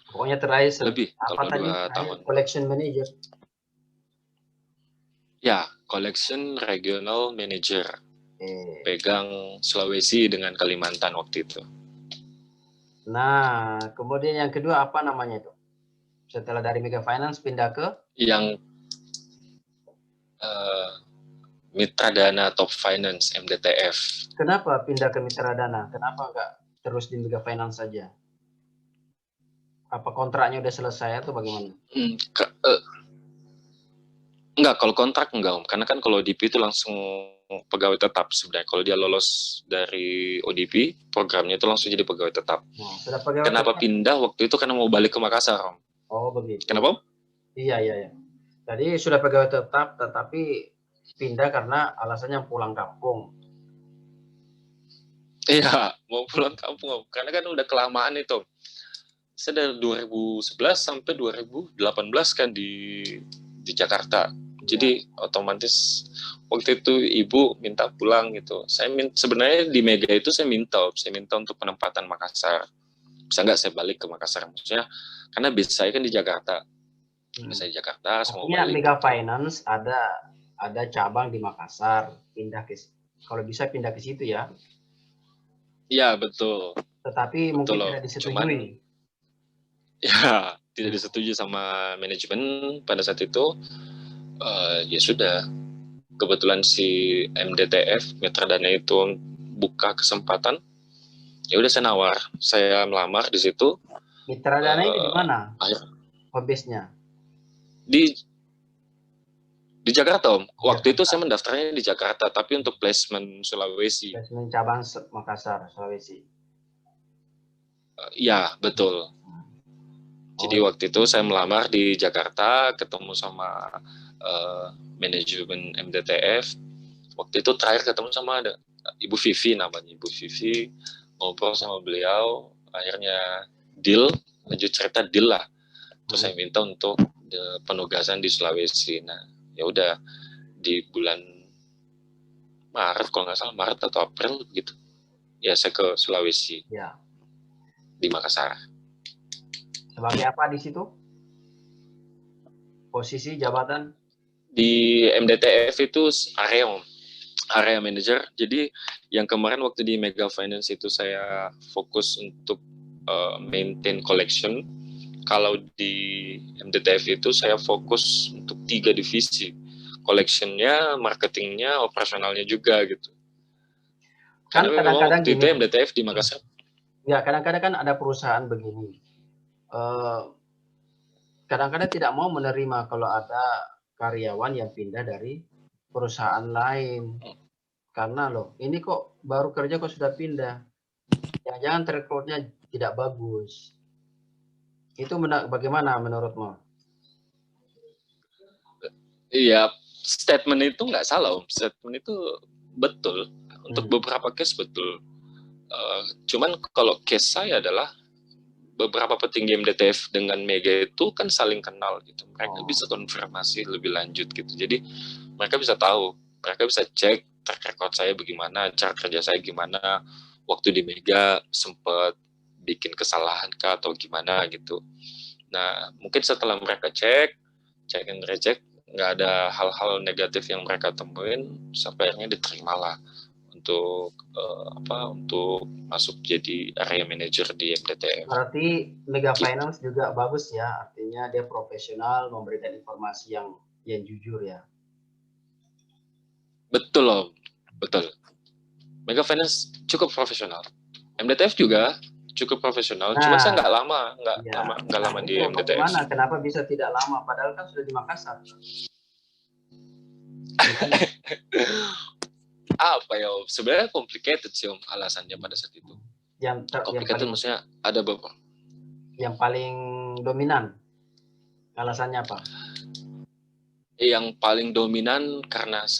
A: Pokoknya terakhir
B: lebih.
A: Apa tadi? Tahun. Collection manager.
B: Ya, collection regional manager. Pegang Sulawesi dengan Kalimantan waktu itu.
A: Nah, kemudian yang kedua apa namanya itu? Setelah dari Mega Finance pindah ke?
B: Yang Mitra Dana Top Finance, MDTF.
A: Kenapa pindah ke Mitra Dana? Kenapa enggak terus di Mega Finance saja? Apa kontraknya udah selesai atau bagaimana?
B: Enggak, kalau kontrak enggak, Om. Karena kan kalau ODP itu langsung pegawai tetap sebenarnya. Kalau dia lolos dari ODP, programnya itu langsung jadi pegawai tetap.
A: Sudah pegawai
B: Kenapa
A: tetap?
B: Pindah waktu itu karena mau balik ke Makassar, Om.
A: Oh, begitu.
B: Kenapa, Om?
A: Iya. Jadi sudah pegawai tetap, tetapi pindah karena alasannya pulang kampung.
B: Iya, mau pulang kampung Om. Karena kan udah kelamaan itu. Saya dari 2011 sampai 2018 kan di Jakarta. Jadi otomatis waktu itu ibu minta pulang gitu. Sebenarnya di Mega itu saya minta untuk penempatan Makassar. Bisa nggak saya balik ke Makassar? Maksudnya karena bis saya kan di Jakarta. Saya di Jakarta, saya mau
A: Artinya
B: balik
A: Mega
B: gitu.
A: Finance ada cabang di Makassar, kalau bisa pindah ke situ ya.
B: Iya betul,
A: Tetapi
B: betul
A: mungkin
B: loh.
A: tidak
B: Cuman
A: disetujui.
B: ya tidak disetujui sama manajemen pada saat itu. Ya sudah, kebetulan si MDTF Mitra Dana itu buka kesempatan, ya udah saya melamar di situ.
A: Mitra Dana itu di mana? Hobisnya?
B: Di Jakarta Om. Waktu itu
A: Jakarta.
B: saya mendaftarnya di Jakarta, tapi untuk placement Sulawesi.
A: Basement cabang Makassar, Sulawesi.
B: Ya betul. Jadi waktu itu saya melamar di Jakarta, ketemu sama manajemen MDTF. Waktu itu terakhir ketemu sama ada Ibu Vivi namanya, Ibu Vivi, ngobrol sama beliau, akhirnya lanjut cerita deal lah. Terus saya minta untuk penugasan di Sulawesi. Nah, ya udah di bulan Maret kalau nggak salah, Maret atau April gitu. Ya saya ke Sulawesi.
A: Ya.
B: Di Makassar.
A: Sebagai apa di situ? Posisi jabatan?
B: Di MDTF itu area manager. Jadi yang kemarin waktu di Mega Finance itu saya fokus untuk maintain collection. Kalau di MDTF itu saya fokus untuk 3 divisi. Collectionnya, marketingnya, operasionalnya juga gitu.
A: Kan
B: Karena memang
A: kadang-kadang
B: waktu itu MDTF di Makassar.
A: Ya, kadang-kadang kan ada perusahaan begini. Kadang-kadang tidak mau menerima kalau ada karyawan yang pindah dari perusahaan lain. Karena loh, ini kok baru kerja kok sudah pindah. Jangan-jangan track record-nya tidak bagus. Itu bagaimana menurutmu?
B: Iya, statement itu nggak salah Om. Statement itu betul. Untuk beberapa case betul. Cuman kalau case saya adalah beberapa petinggi MDTF dengan Mega itu kan saling kenal gitu. Mereka bisa konfirmasi lebih lanjut gitu. Jadi mereka bisa tahu, mereka bisa cek track record saya bagaimana, cara kerja saya gimana, waktu di Mega sempat bikin kesalahan kah atau gimana gitu. Nah, mungkin setelah mereka cek and recheck, nggak ada hal-hal negatif yang mereka temuin, sampai akhirnya diterimalah untuk untuk masuk jadi area manager di MDTF.
A: Berarti Mega Finance juga bagus ya, artinya dia profesional, memberikan informasi yang jujur ya.
B: Betul loh, betul. Mega Finance cukup profesional. MDTF juga cukup profesional. Cuma saya nggak lama di MDTF.
A: Bagaimana? Kenapa bisa tidak lama? Padahal kan sudah di Makassar.
B: Apa ya? Sebenarnya complicated sih Om alasannya pada saat itu. Complicated maksudnya ada beberapa.
A: Yang paling dominan alasannya apa?
B: Yang paling dominan karena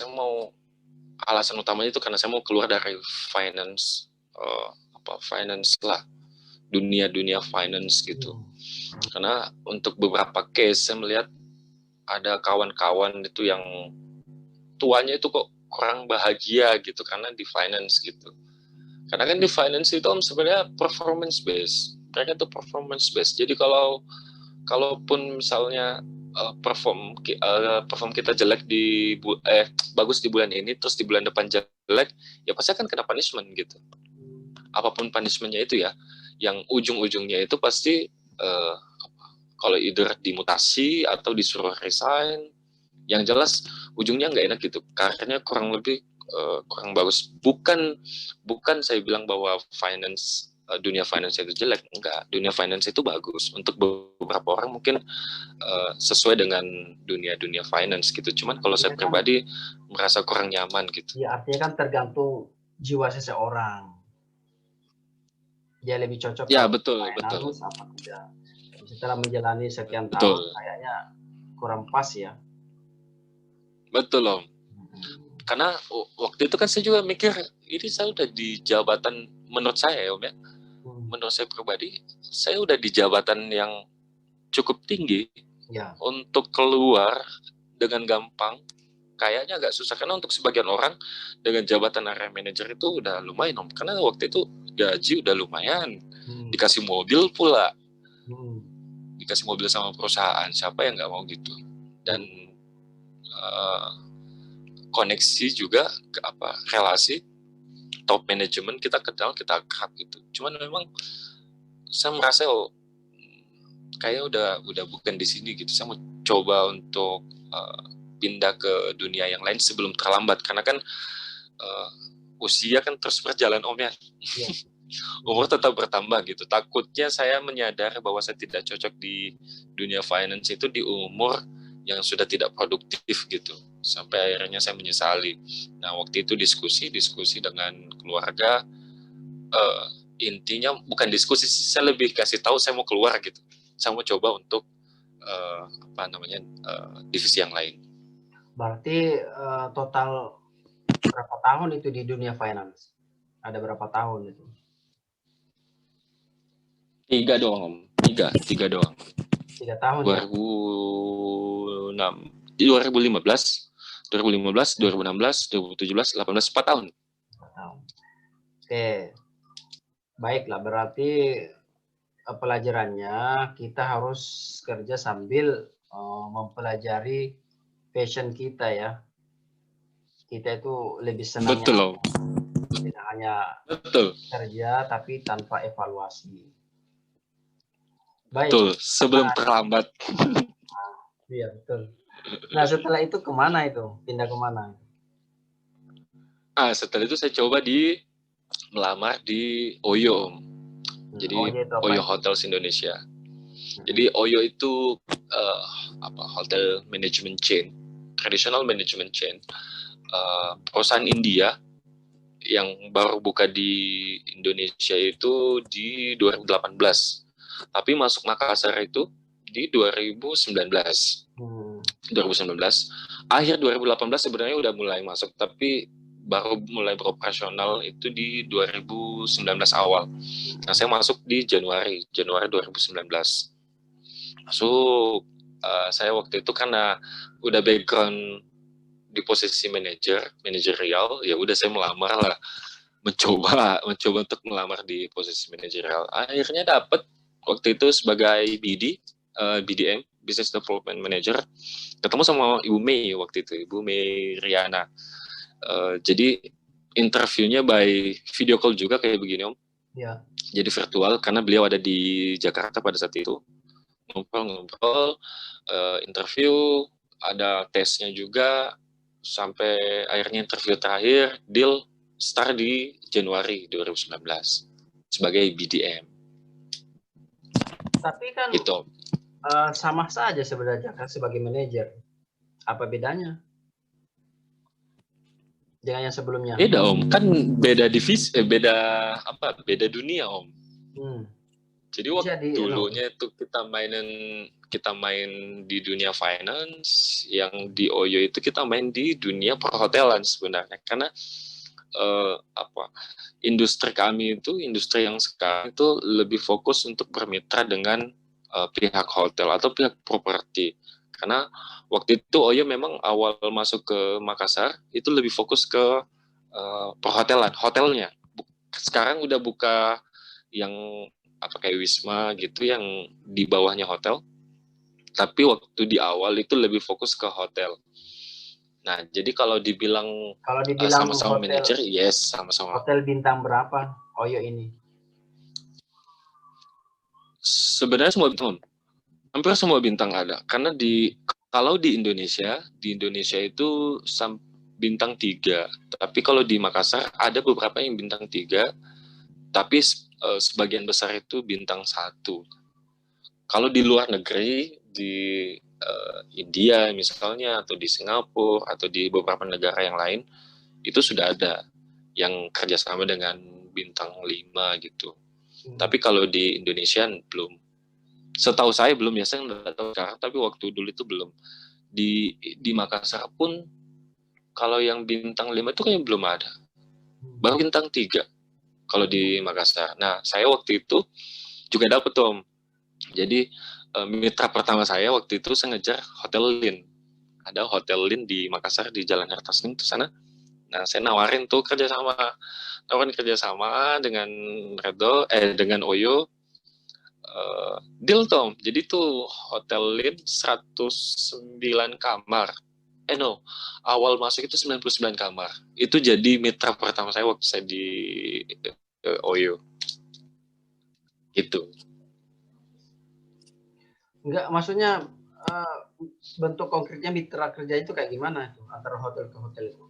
B: alasan utamanya itu karena saya mau keluar dari finance lah, dunia finance gitu. Karena untuk beberapa case saya melihat ada kawan-kawan itu yang tuanya itu kok kurang bahagia gitu karena di finance gitu. Karena kan di finance itu sebenarnya performance based. Mereka itu performance based. Jadi kalaupun misalnya perform kita jelek bagus di bulan ini, terus di bulan depan jelek, ya pasti akan kena punishment gitu. Apapun punishmentnya itu ya, yang ujung-ujungnya itu pasti kalau either dimutasi atau disuruh resign, yang jelas ujungnya nggak enak gitu. Karirnya kurang lebih kurang bagus. Bukan saya bilang bahwa dunia finance itu jelek, enggak. Dunia finance itu bagus untuk beberapa orang mungkin sesuai dengan dunia finance gitu. Cuman kalau saya pribadi merasa kurang nyaman gitu.
A: Ya, artinya kan tergantung jiwa seseorang. Dia lebih cocok.
B: Ya betul.
A: Apa tidak. Setelah menjalani sekian tahun, kayaknya kurang pas ya.
B: Betul Om. Karena waktu itu kan saya juga mikir, ini saya udah di jabatan menurut saya ya Om ya,
A: Hmm.
B: menurut saya pribadi, saya udah di jabatan yang cukup tinggi
A: Ya.
B: untuk keluar dengan gampang. Kayaknya agak susah karena untuk sebagian orang dengan jabatan area manager itu udah lumayan Om. Karena waktu itu gaji udah lumayan,
A: Hmm.
B: dikasih mobil pula,
A: Hmm.
B: dikasih mobil sama perusahaan. Siapa yang nggak mau gitu? Dan koneksi juga ke relasi top manajemen kita kenal, kita akrab gitu. Cuman memang saya merasa kayaknya udah bukan di sini gitu. Saya mau coba untuk pindah ke dunia yang lain sebelum terlambat karena kan usia kan terus berjalan Om ya.
A: Ya.
B: Umur tetap bertambah gitu. Takutnya saya menyadari bahwa saya tidak cocok di dunia finance itu di umur yang sudah tidak produktif gitu. Sampai akhirnya saya menyesali. Nah, waktu itu diskusi dengan keluarga, intinya bukan diskusi, saya lebih kasih tahu saya mau keluar gitu. Saya mau coba untuk divisi yang lain.
A: Berarti total berapa tahun itu di dunia finance? Ada berapa tahun itu?
B: 3 doang Om. 3 doang.
A: 3 tahun ya?
B: 2006, 2015, 2016, 2017, 18, 4 tahun.
A: 4 tahun. Oke. Baiklah, berarti pelajarannya kita harus kerja sambil mempelajari passion kita ya. Kita itu lebih senangnya
B: Betul Om.
A: tidak hanya
B: Betul.
A: kerja tapi tanpa evaluasi. Baik.
B: Betul, sebelum terlambat.
A: Iya, betul. Nah, setelah itu kemana itu? Pindah kemana?
B: Setelah itu saya coba melamar di Oyo Om. Jadi Oyo Hotels Indonesia. Jadi Oyo itu hotel management chain, traditional management chain, perusahaan India yang baru buka di Indonesia itu di 2018. Tapi masuk Makassar itu di 2019. 2019. Akhir 2018 sebenarnya udah mulai masuk, tapi baru mulai beroperasional itu di 2019 awal. Nah, saya masuk di Januari 2019. Masuk, saya waktu itu karena udah background di posisi manajerial, ya udah saya melamar lah, mencoba untuk melamar di posisi manajerial. Akhirnya dapat waktu itu sebagai BDM, Business Development Manager, ketemu sama Ibu Mei waktu itu, Ibu Mei Riana. Jadi interviewnya by video call juga kayak begini Om.
A: Ya.
B: Jadi virtual karena beliau ada di Jakarta pada saat itu. Ngobrol, interview, ada tesnya juga, sampai akhirnya interview terakhir, deal start di Januari 2019 sebagai BDM.
A: Tapi kan
B: gitu.
A: Sama saja sebenarnya kan sebagai manajer. Apa bedanya dengan yang sebelumnya?
B: Beda Om, kan beda divisi, beda dunia Om. Jadi waktu dulunya itu kita main di dunia finance, yang di Oyo itu kita main di dunia perhotelan sebenarnya, karena industri kami itu, industri yang sekarang itu lebih fokus untuk bermitra dengan pihak hotel atau pihak properti. Karena waktu itu Oyo memang awal masuk ke Makassar itu lebih fokus ke perhotelan, hotelnya. Sekarang udah buka yang kayak Wisma gitu yang di bawahnya hotel. Tapi waktu di awal itu lebih fokus ke hotel. Nah, jadi kalau dibilang sama-sama manajer, yes, sama-sama.
A: Hotel bintang berapa Oyo ini?
B: Sebenarnya semua bintang, hampir semua bintang ada. Karena kalau di Indonesia itu bintang 3. Tapi kalau di Makassar ada beberapa yang bintang 3, tapi sebagian besar itu bintang 1. Kalau di luar negeri, di India misalnya, atau di Singapura, atau di beberapa negara yang lain, itu sudah ada yang kerjasama dengan bintang 5 gitu. Tapi kalau di Indonesia belum. Setahu saya belum, ya saya nggak tahu sekarang, tapi waktu dulu itu belum. Di Makassar pun kalau yang bintang 5 itu kayak belum ada. Baru bintang 3. kalau di Makassar. Nah, saya waktu itu juga dapet Om. Jadi mitra pertama saya waktu itu saya ngejar Hotel Lin. Ada Hotel Lin di Makassar di Jalan Hertasning itu sana. Nah, saya nawarin kerjasama dengan dengan Oyo, deal Tom. Jadi tuh Hotel Lin 109 kamar. No, awal masuk itu 99 kamar. Itu jadi mitra pertama saya waktu saya di Oyo. Gitu.
A: Enggak, maksudnya bentuk konkretnya mitra kerja itu kayak gimana itu antara hotel ke hotel itu?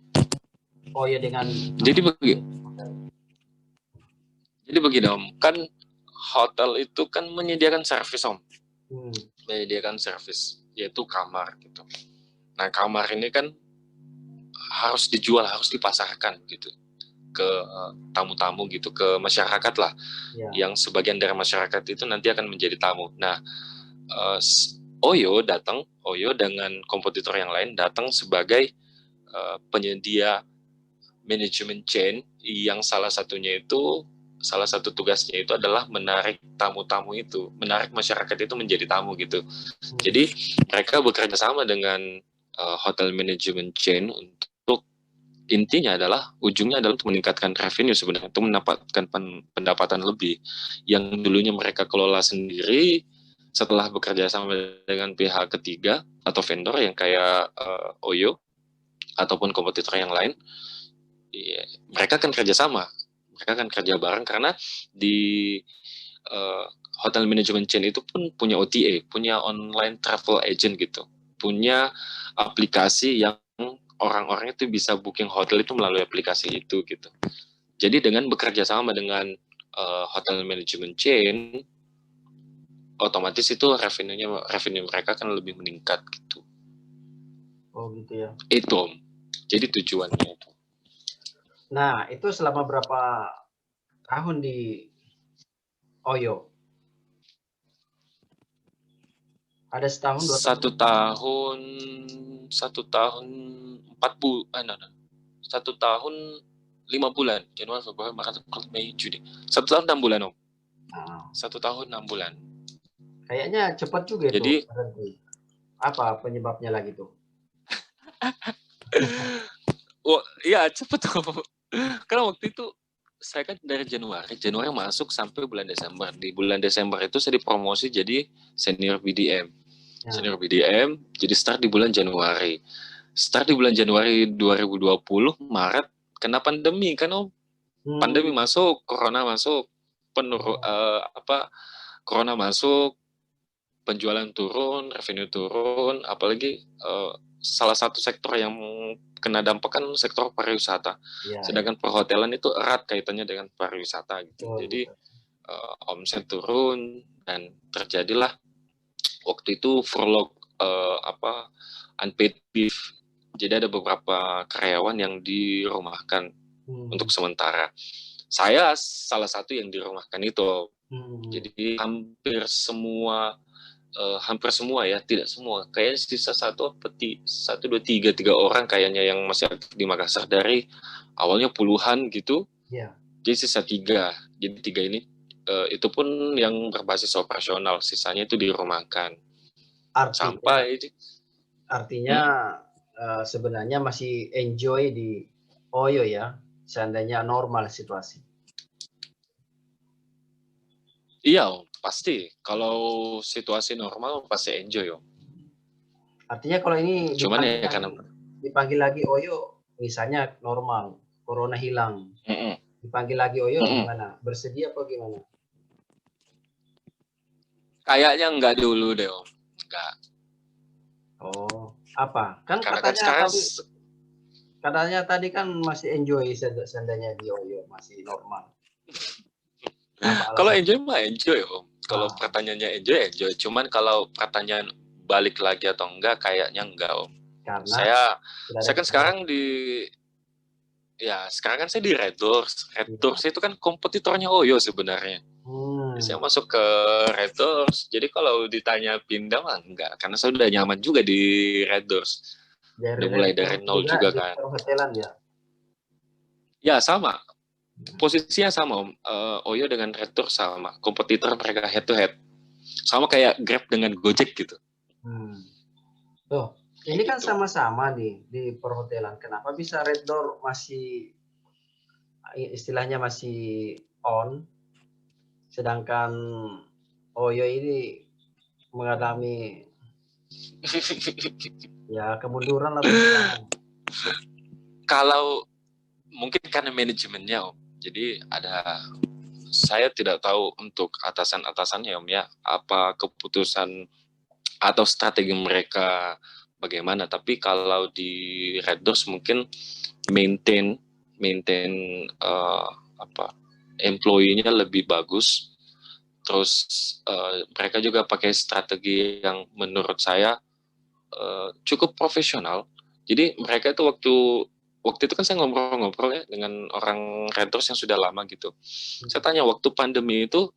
A: Oyo dengan
B: Jadi begini Om, kan hotel itu kan menyediakan servis Om. Menyediakan servis, yaitu kamar gitu. Nah, kamar ini kan harus dijual, harus dipasarkan gitu ke tamu-tamu gitu, ke masyarakat lah. Yang sebagian dari masyarakat itu nanti akan menjadi tamu. Nah, Oyo dengan kompetitor yang lain datang sebagai penyedia manajemen chain yang salah satu tugasnya itu adalah menarik tamu-tamu itu, menarik masyarakat itu menjadi tamu gitu. Jadi mereka bekerja sama dengan hotel management chain untuk ujungnya adalah untuk meningkatkan revenue sebenarnya, untuk mendapatkan pendapatan lebih yang dulunya mereka kelola sendiri. Setelah bekerja sama dengan pihak ketiga atau vendor yang kayak Oyo ataupun kompetitor yang lain, mereka akan kerja bareng karena di hotel management chain itu pun punya OTA, punya online travel agent gitu, punya aplikasi yang orang-orang itu bisa booking hotel itu melalui aplikasi itu gitu. Jadi dengan bekerja sama dengan hotel management chain, otomatis itu revenue mereka akan lebih meningkat gitu.
A: Oh gitu ya.
B: Itu Om. Jadi tujuannya itu.
A: Nah, itu selama berapa tahun di Oyo? Ada setahun, 2 tahun?
B: Satu tahun 5 bulan. Januari, Februari, Maret, April, Mei, Juni. 1 tahun 6 bulan Om. 1 tahun 6 bulan.
A: Kayaknya cepat juga. Jadi, itu. Apa penyebabnya lagi tuh?
B: Oh iya cepet Om. Karena waktu itu saya kan dari Januari masuk sampai bulan Desember. Di bulan Desember itu saya dipromosi jadi senior BDM. Senior BDM, jadi start di bulan Januari. Start di bulan Januari 2020, Maret, kena pandemi kan Om. Pandemi masuk, corona masuk, corona masuk, penjualan turun, revenue turun, apalagi salah satu sektor yang kena dampak kan sektor pariwisata. Sedangkan perhotelan itu erat kaitannya dengan pariwisata gitu. Jadi omset turun dan terjadilah waktu itu furlough unpaid leave. Jadi ada beberapa karyawan yang dirumahkan untuk sementara. Saya salah satu yang dirumahkan itu. Jadi hampir semua ya, tidak semua. Kayaknya sisa 3 orang kayaknya yang masih aktif di Makassar dari awalnya puluhan gitu. Jadi sisa 3. Jadi 3 ini itu pun yang berbasis operasional, sisanya itu dirumahkan.
A: Artinya sebenarnya masih enjoy di Oyo ya, seandainya normal situasi.
B: Iya, pasti. Kalau situasi normal pasti enjoy, Om.
A: Artinya kalau ini
B: cuman ya karena
A: dipanggil lagi Oyo, misalnya normal, corona hilang, dipanggil lagi Oyo gimana? Bersedia apa gimana?
B: Kayaknya enggak dulu deh, Om. Enggak.
A: Oh, apa? Kan
B: karena
A: katanya tadi kan masih enjoy seandainya di Oyo, masih normal.
B: Kalau enjoy mah enjoy Om. Kalau pertanyaannya enjoy. Cuman kalau pertanyaan balik lagi atau enggak, kayaknya enggak Om. Karena saya kan sekarang sekarang kan saya di Red Doors. Red Doors itu kan kompetitornya Oyo sebenarnya. Jadi saya masuk ke Red Doors. Jadi kalau ditanya pindah mah enggak, karena saya udah nyaman juga di Red Doors. Udah mulai dari nol juga kan.
A: Perhotelan ya?
B: Ya sama. posisinya sama Om. Oyo dengan Red Door sama, kompetitor mereka head to head, sama kayak Grab dengan Gojek gitu.
A: Tuh, ini kan
B: Gitu.
A: sama-sama nih di perhotelan. Kenapa bisa Red Door masih istilahnya masih on, sedangkan Oyo ini mengalami ya kemunduran lah berjalan.
B: Kalau mungkin karena manajemennya Om, jadi saya tidak tahu untuk atasan-atasannya Om ya, apa keputusan atau strategi mereka bagaimana. Tapi kalau di Red Doors mungkin maintain employee-nya lebih bagus. Terus mereka juga pakai strategi yang menurut saya cukup profesional. Jadi mereka itu waktu itu kan saya ngobrol-ngobrol ya dengan orang Red Doors yang sudah lama gitu. Saya tanya waktu pandemi itu,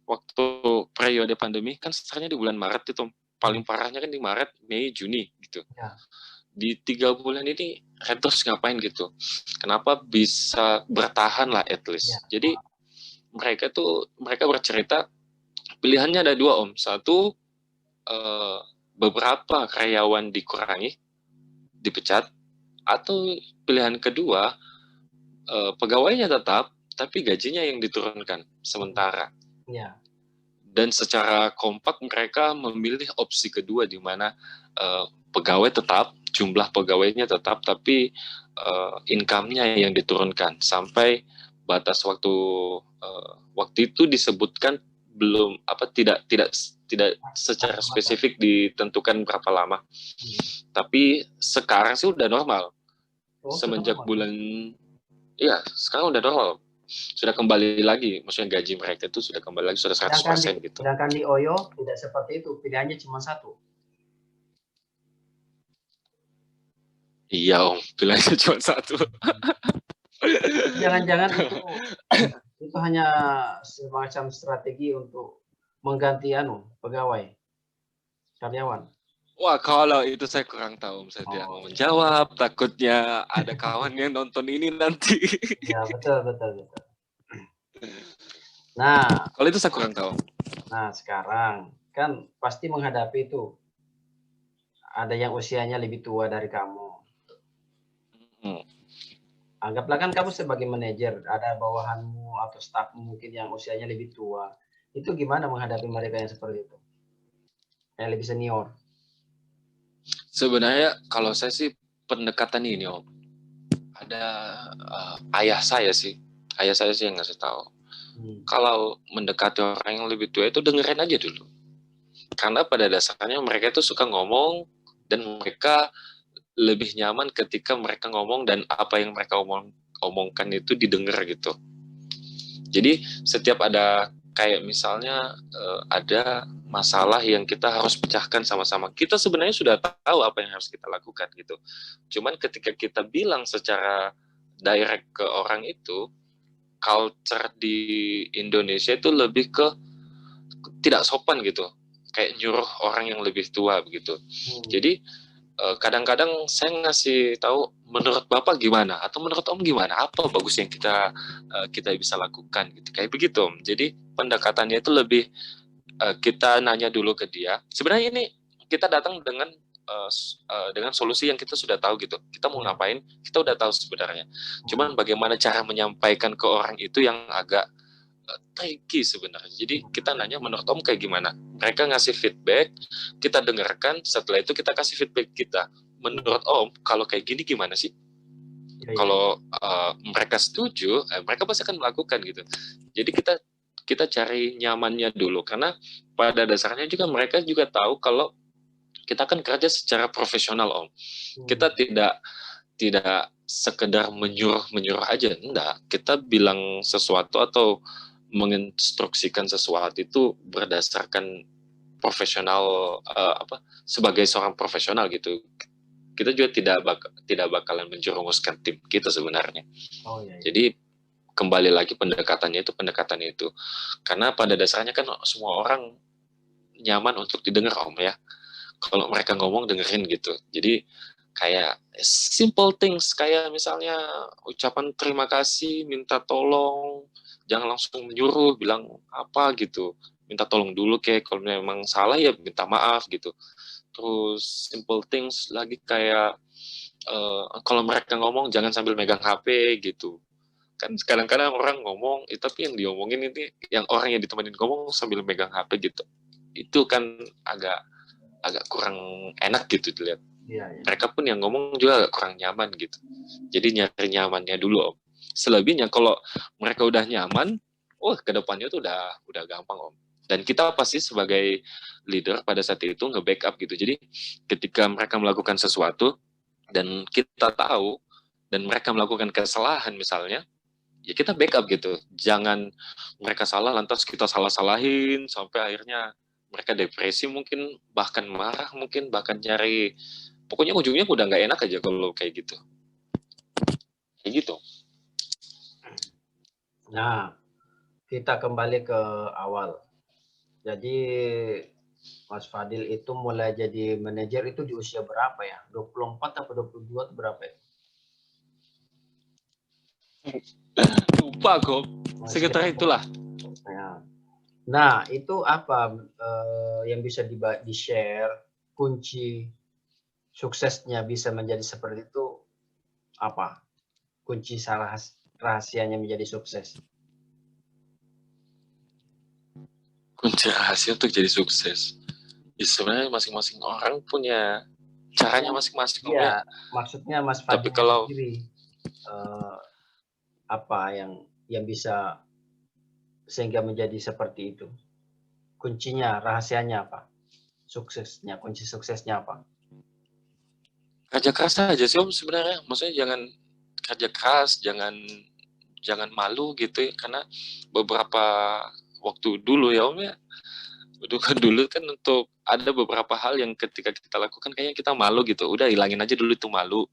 B: waktu periode pandemi kan startnya di bulan Maret itu, paling parahnya kan di Maret, Mei, Juni gitu.
A: Ya.
B: Di 3 bulan ini Red Doors ngapain gitu? Kenapa bisa bertahan lah at least?
A: Ya.
B: Jadi mereka bercerita pilihannya ada dua Om. Satu, beberapa karyawan dikurangi, dipecat, atau pilihan kedua, pegawainya tetap tapi gajinya yang diturunkan sementara.
A: Ya.
B: Dan secara kompak mereka memilih opsi kedua, di mana pegawai tetap, jumlah pegawainya tetap, tapi income-nya yang diturunkan sampai batas waktu itu disebutkan belum tidak secara spesifik ditentukan berapa lama. Tapi sekarang sih udah normal. Semenjak bulan sekarang udah normal. Sudah kembali lagi, maksudnya gaji mereka itu sudah kembali lagi, sudah 100% gitu.
A: Sedangkan di Oyo tidak seperti itu, pilihannya cuma satu.
B: Iya Om, pilihannya cuma satu.
A: Jangan-jangan itu hanya semacam strategi untuk mengganti pegawai, karyawan.
B: Wah, kalau itu saya kurang tahu, saya tidak mau menjawab, takutnya ada kawan yang nonton ini nanti.
A: Ya, betul. Nah,
B: kalau itu saya kurang tahu.
A: Nah, sekarang kan pasti menghadapi itu. Ada yang usianya lebih tua dari kamu. Anggaplah kan kamu sebagai manajer, ada bawahanmu atau stafmu mungkin yang usianya lebih tua. Itu gimana menghadapi mereka yang seperti itu? Yang lebih senior.
B: Sebenarnya kalau saya sih pendekatan ini Om, ada ayah saya sih yang ngasih tahu. Kalau mendekati orang yang lebih tua itu dengerin aja dulu. Karena pada dasarnya mereka itu suka ngomong dan mereka lebih nyaman ketika mereka ngomong dan apa yang mereka omongkan itu didengar gitu. Jadi setiap ada kayak misalnya ada masalah yang kita harus pecahkan sama-sama, kita sebenarnya sudah tahu apa yang harus kita lakukan gitu. Cuman ketika kita bilang secara direct ke orang itu, culture di Indonesia itu lebih ke tidak sopan gitu, kayak nyuruh orang yang lebih tua begitu. Jadi kadang-kadang saya ngasih tahu menurut Bapak gimana atau menurut Om gimana, apa bagus yang kita bisa lakukan gitu, kayak begitu Om. Jadi pendekatannya itu lebih kita nanya dulu ke dia. Sebenarnya ini kita datang dengan solusi yang kita sudah tahu gitu. Kita mau ngapain, kita udah tahu sebenarnya. Cuman bagaimana cara menyampaikan ke orang itu yang agak tricky sebenarnya. Jadi kita nanya menurut Om kayak gimana. Mereka ngasih feedback, kita dengarkan, setelah itu kita kasih feedback kita. Menurut Om, kalau kayak gini gimana sih? Kalau mereka setuju, mereka pasti akan melakukan gitu. Jadi kita cari nyamannya dulu, karena pada dasarnya juga mereka juga tahu kalau kita kan kerja secara profesional Om. Kita tidak sekedar menyuruh aja, enggak. Kita bilang sesuatu atau menginstruksikan sesuatu itu berdasarkan profesional, sebagai seorang profesional gitu. Kita juga tidak bakalan menjerumuskan tim kita sebenarnya. Jadi kembali lagi pendekatannya itu, karena pada dasarnya kan semua orang nyaman untuk didengar Om ya. Kalau mereka ngomong dengerin gitu. Jadi Kayak simple things, kayak misalnya ucapan terima kasih, minta tolong, jangan langsung menyuruh, bilang apa gitu. Minta tolong dulu kayak kalau memang salah ya minta maaf gitu. Terus simple things lagi kayak kalau mereka ngomong jangan sambil megang HP gitu. Kan kadang-kadang orang ngomong, tapi yang diomongin ini, yang orang yang ditemenin ngomong sambil megang HP gitu. Itu kan agak agak kurang enak gitu dilihat.
A: Iya, iya.
B: Mereka pun yang ngomong juga agak kurang nyaman gitu. Jadi nyari nyamannya dulu Om. Selebihnya kalau mereka udah nyaman, kedepannya tuh udah gampang Om. Dan kita pasti sebagai leader pada saat itu nge-backup gitu. Jadi ketika mereka melakukan sesuatu dan kita tahu dan mereka melakukan kesalahan misalnya, ya kita backup gitu. Jangan mereka salah lantas kita salah-salahin sampai akhirnya mereka depresi mungkin, bahkan marah mungkin, bahkan cari, pokoknya ujungnya udah nggak enak aja kalau kayak gitu. Kayak gitu.
A: Nah, kita kembali ke awal. Jadi Mas Fadil itu mulai jadi manajer itu di usia berapa ya? 24 atau 22 atau berapa ya?
B: Lupa kok. Sekitar itulah.
A: Nah, itu apa yang bisa di-share kunci suksesnya bisa menjadi seperti itu apa? Kunci rahasianya menjadi sukses.
B: Kunci rahasia untuk jadi sukses. Ya, sebenarnya masing-masing orang punya caranya masing-masing.
A: Iya, maksudnya Mas
B: Tapi
A: Fadil
B: kalau
A: sendiri apa yang bisa sehingga menjadi seperti itu? Kuncinya, rahasianya apa? Suksesnya, kunci suksesnya apa?
B: kerja keras aja sih Om sebenarnya. Maksudnya jangan kerja keras, jangan malu gitu ya. Karena beberapa waktu dulu ya Om ya, dulu kan untuk ada beberapa hal yang ketika kita lakukan kayaknya kita malu gitu. Udah hilangin aja dulu itu malu.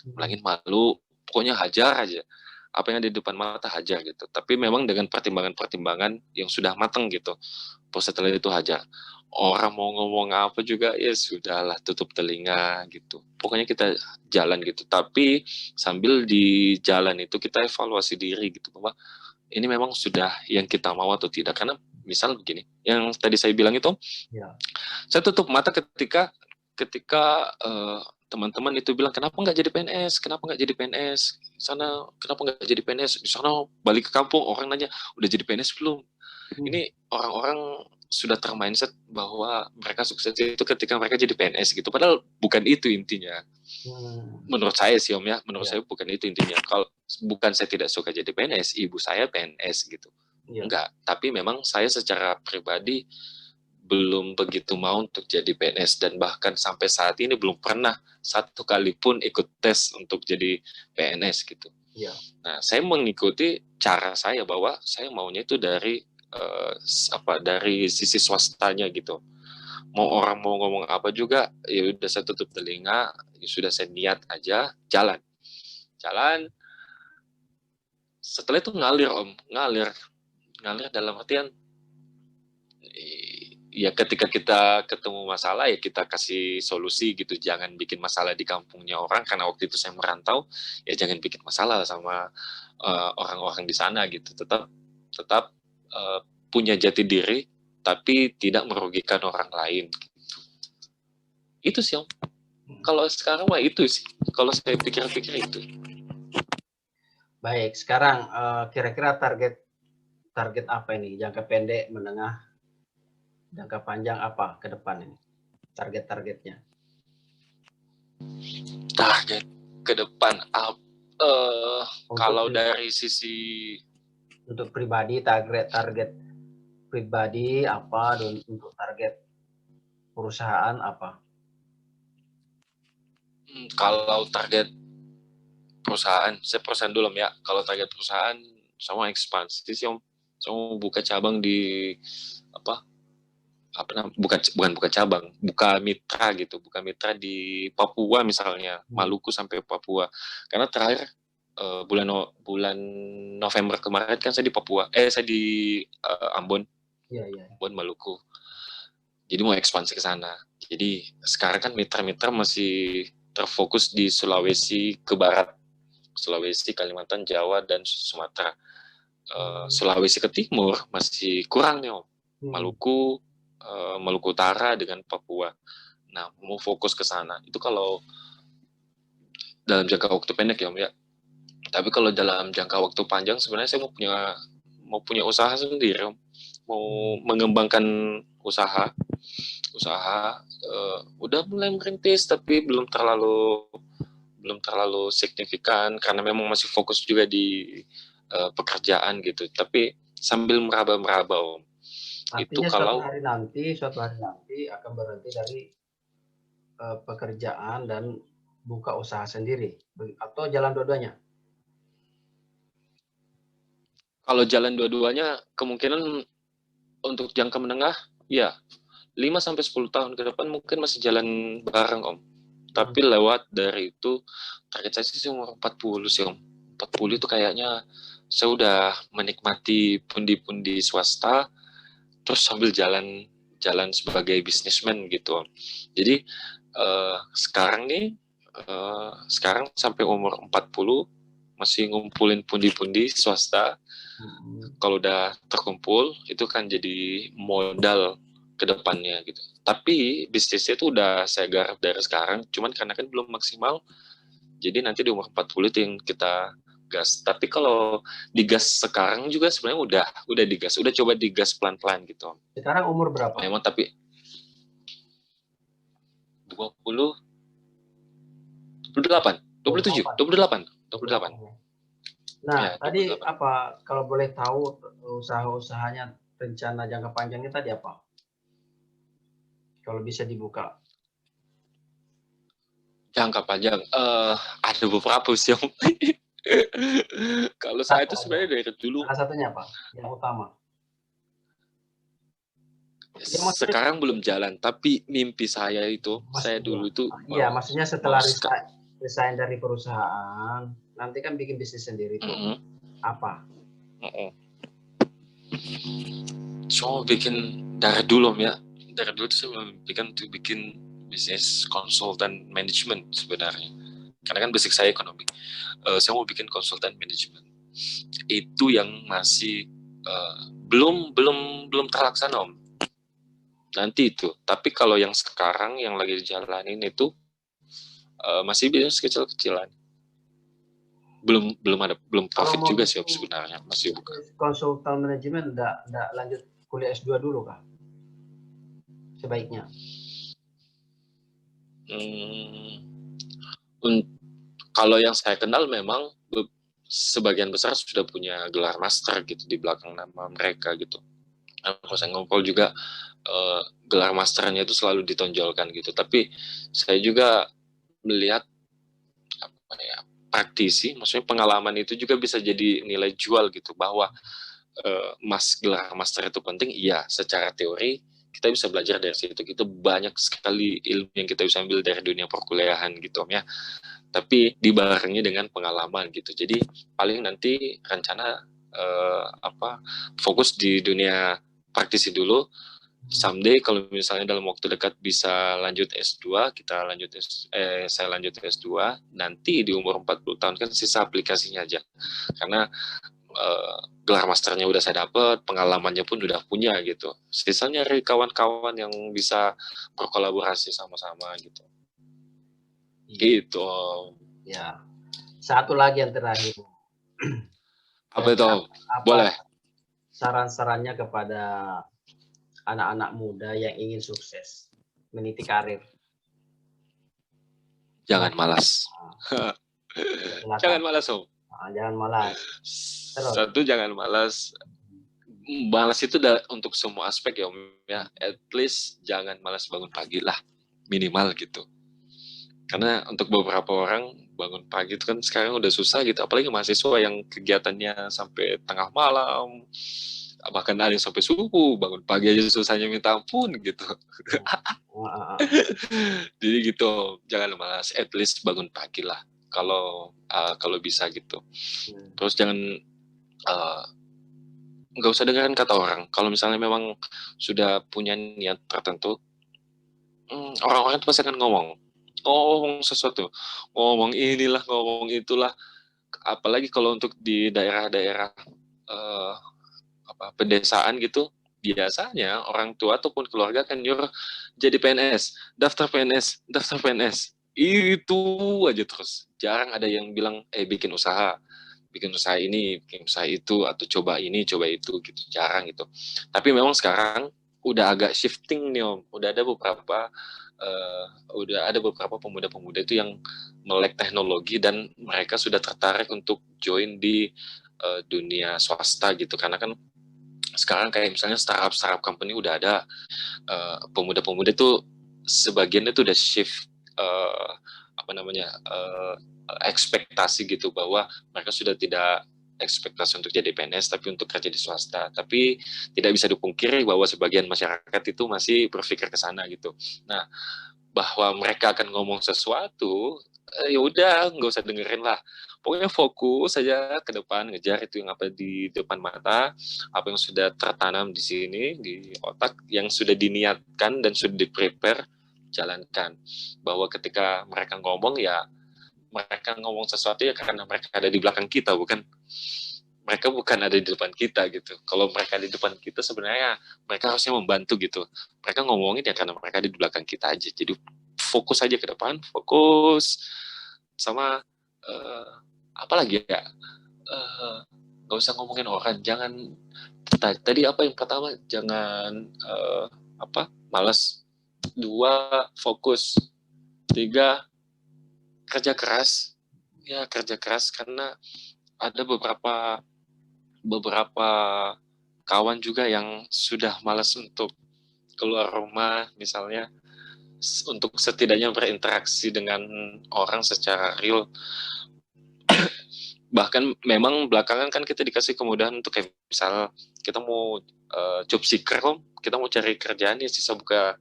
B: Hilangin malu, pokoknya hajar aja. Apa yang ada di depan mata hajar gitu. Tapi memang dengan pertimbangan-pertimbangan yang sudah matang gitu. Terus setelah itu hajar. Orang mau ngomong apa juga ya sudahlah, tutup telinga gitu. Pokoknya kita jalan gitu. Tapi sambil di jalan itu kita evaluasi diri gitu bahwa ini memang sudah yang kita mau atau tidak. Karena misal begini, yang tadi saya bilang itu,
A: Ya.
B: saya tutup mata ketika teman-teman itu bilang kenapa nggak jadi PNS, kenapa nggak jadi PNS sana, kenapa nggak jadi PNS di sana, balik ke kampung orang nanya udah jadi PNS belum. Ini orang-orang sudah termindset bahwa mereka sukses itu ketika mereka jadi PNS gitu, padahal bukan itu intinya. Menurut saya sih Om ya, menurut saya bukan itu intinya. Kalau bukan saya tidak suka jadi PNS, ibu saya PNS gitu, enggak. Tapi memang saya secara pribadi belum begitu mau untuk jadi PNS dan bahkan sampai saat ini belum pernah satu kali pun ikut tes untuk jadi PNS gitu. Nah, saya mengikuti cara saya bahwa saya maunya itu dari dari sisi swastanya gitu. Mau orang mau ngomong apa juga, ya udah saya tutup telinga, ya sudah saya niat aja jalan. Setelah itu ngalir Om, ngalir dalam artian ya ketika kita ketemu masalah ya kita kasih solusi gitu, jangan bikin masalah di kampungnya orang, karena waktu itu saya merantau, ya jangan bikin masalah sama orang-orang di sana gitu, tetap punya jati diri tapi tidak merugikan orang lain gitu. Itu sih Om. Kalau sekarang mah itu sih, kalau saya pikir-pikir itu.
A: Baik, sekarang kira-kira target apa ini, jangka pendek, menengah, jangka panjang apa ke depan ini targetnya?
B: Target ke depan kalau dari sisi
A: untuk pribadi, target pribadi apa, dan untuk target perusahaan apa?
B: Kalau target perusahaan, saya perusahaan dulu ya. Kalau target perusahaan sama ekspansi sih Om, sama buka cabang di bukan cabang, buka mitra gitu, buka mitra di Papua misalnya, Maluku sampai Papua. Karena terakhir bulan November kemarin kan saya di Papua, saya di Ambon, Ambon Maluku. Jadi mau ekspansi ke sana. Jadi sekarang kan mitra-mitra masih terfokus di Sulawesi ke barat, Sulawesi, Kalimantan, Jawa, dan Sumatera. Sulawesi ke timur masih kurang nih Om. Maluku, Maluku Utara dengan Papua. Nah, mau fokus ke sana. Itu kalau dalam jangka waktu pendek ya Om ya. Tapi kalau dalam jangka waktu panjang sebenarnya saya mau punya usaha sendiri Om. Mau mengembangkan usaha. Udah mulai merintis tapi belum terlalu signifikan karena memang masih fokus juga di pekerjaan gitu. Tapi sambil meraba-meraba Om.
A: Artinya itu kalau suatu hari nanti akan berhenti dari pekerjaan dan buka usaha sendiri atau jalan dua-duanya?
B: Kalau jalan dua-duanya kemungkinan untuk jangka menengah ya 5-10 tahun ke depan mungkin masih jalan bareng Om. Tapi lewat dari itu target saya sih umur 40 sih Om. 40 itu kayaknya saya udah menikmati pundi-pundi swasta terus sambil jalan sebagai bisnismen gitu Om. Jadi sekarang sampai umur 40 masih ngumpulin pundi-pundi swasta. Kalau udah terkumpul itu kan jadi modal ke depannya gitu. Tapi bisnisnya itu udah saya garap dari sekarang, cuman karena kan belum maksimal, jadi nanti di umur 40 itu yang kita gas. Tapi kalau digas sekarang juga sebenarnya udah digas, udah coba digas pelan-pelan gitu.
A: Sekarang umur berapa?
B: Memang tapi 20, 28, 27, 28.
A: Nah,
B: ya,
A: tadi apa kalau boleh tahu usaha-usahanya, rencana jangka panjangnya tadi apa? Kalau bisa dibuka.
B: Jangka panjang, ada beberapa sih Om. Kalau saya itu sebenarnya dari dulu.
A: Salah satunya apa? Yang utama.
B: Sekarang belum jalan, tapi mimpi saya itu, saya dulu itu.
A: Iya, maksudnya setelah resign dari perusahaan, nanti kan bikin bisnis sendiri tuh. Apa?
B: So bikin dari dulu ya, dari dulu tuh saya bikin bisnis konsultan manajemen sebenarnya. Karena kan basic saya ekonomi. Saya mau bikin konsultan manajemen. Itu yang masih belum terlaksana Om. Nanti itu. Tapi kalau yang sekarang yang lagi dijalanin itu masih bisnis kecil-kecilan. Belum profit juga sih Om sebenarnya, masih buka.
A: Konsultan manajemen enggak lanjut kuliah S2 dulu kah? Sebaiknya.
B: Kalau yang saya kenal memang sebagian besar sudah punya gelar master gitu di belakang nama mereka gitu. Kalau saya ngumpul juga gelar masternya itu selalu ditonjolkan gitu. Tapi saya juga melihat praktisi, maksudnya pengalaman itu juga bisa jadi nilai jual gitu, bahwa gelar master itu penting, iya, secara teori kita bisa belajar dari situ. Itu banyak sekali ilmu yang kita bisa ambil dari dunia perkuliahan gitu Om ya. Tapi dibarengi dengan pengalaman gitu. Jadi paling nanti rencana fokus di dunia praktisi dulu. Someday kalau misalnya dalam waktu dekat bisa lanjut S2, saya lanjut S2, nanti di umur 40 tahun kan sisa aplikasinya aja. Karena gelar masternya udah saya dapat, pengalamannya pun udah punya gitu. Sisanya dari kawan-kawan yang bisa berkolaborasi sama-sama gitu. Gitu.
A: Ya. Satu lagi yang terakhir.
B: Apa itu? Boleh.
A: Saran-sarannya kepada anak-anak muda yang ingin sukses meniti karir.
B: Jangan malas. Jangan malas Om.
A: Jangan malas.
B: Satu, jangan malas. Malas itu untuk semua aspek ya Om ya. At least jangan malas bangun pagi lah, minimal gitu. Karena untuk beberapa orang bangun pagi itu kan sekarang udah susah gitu, apalagi mahasiswa yang kegiatannya sampai tengah malam, bahkan ada yang sampai subuh, bangun pagi aja susahnya minta ampun gitu. Jadi gitu, jangan malas, at least bangun pagi lah kalau bisa gitu. Terus jangan nggak usah dengerin kata orang. Kalau misalnya memang sudah punya niat tertentu, orang-orang itu pasti akan ngomong. ngomong sesuatu, ngomong inilah, ngomong itulah. Apalagi kalau untuk di daerah-daerah eh, pedesaan gitu, biasanya orang tua ataupun keluarga kan nyuruh jadi PNS, daftar PNS, daftar PNS. Itu aja terus. Jarang ada yang bilang, bikin usaha ini, bikin usaha itu, atau coba ini, coba itu, gitu. Jarang gitu. Tapi memang sekarang udah agak shifting nih Om. Udah ada beberapa pemuda-pemuda itu yang melek teknologi dan mereka sudah tertarik untuk join di dunia swasta gitu. Karena kan sekarang kayak misalnya startup company udah ada, pemuda-pemuda itu sebagiannya tuh udah shift apa namanya ekspektasi gitu, bahwa mereka sudah tidak ekspektasi untuk jadi PNS tapi untuk kerja di swasta. Tapi tidak bisa dipungkiri bahwa sebagian masyarakat itu masih berpikir ke sana gitu. Nah, bahwa mereka akan ngomong sesuatu, ya udah nggak usah dengerin lah. Pokoknya fokus saja ke depan, ngejar itu yang apa di depan mata, apa yang sudah tertanam di sini di otak, yang sudah diniatkan dan sudah di-prepare, jalankan. Bahwa ketika mereka ngomong, ya mereka ngomong sesuatu ya karena mereka ada di belakang kita, bukan ada di depan kita gitu. Kalau mereka di depan kita, sebenarnya mereka harusnya membantu gitu. Mereka ngomongin ya karena mereka di belakang kita aja. Jadi fokus aja ke depan, fokus sama apa lagi ya? Nggak usah ngomongin orang. Jangan tadi apa yang pertama? Jangan malas. 2, fokus. 3, kerja keras. Ya kerja keras, karena ada beberapa kawan juga yang sudah malas untuk keluar rumah misalnya, untuk setidaknya berinteraksi dengan orang secara real. Bahkan memang belakangan kan kita dikasih kemudahan untuk kayak misal kita mau job seeker, kita mau cari kerjaan ya sisa buka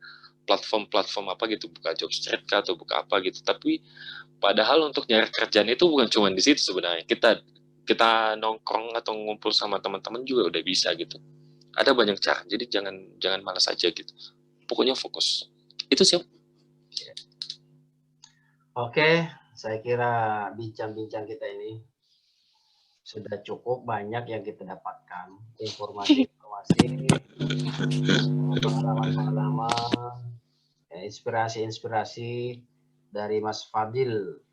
B: platform apa gitu, buka job street atau buka apa gitu. Tapi padahal untuk nyari kerjaan itu bukan cuma di situ sebenarnya. Kita nongkrong atau ngumpul sama teman-teman juga udah bisa gitu. Ada banyak cara. Jadi jangan malas aja gitu. Pokoknya fokus. Itu sih.
A: Oke, saya kira bincang-bincang kita ini sudah cukup banyak yang kita dapatkan, informasi-informasi, pengalaman-pengalaman, inspirasi-inspirasi dari Mas Fadil.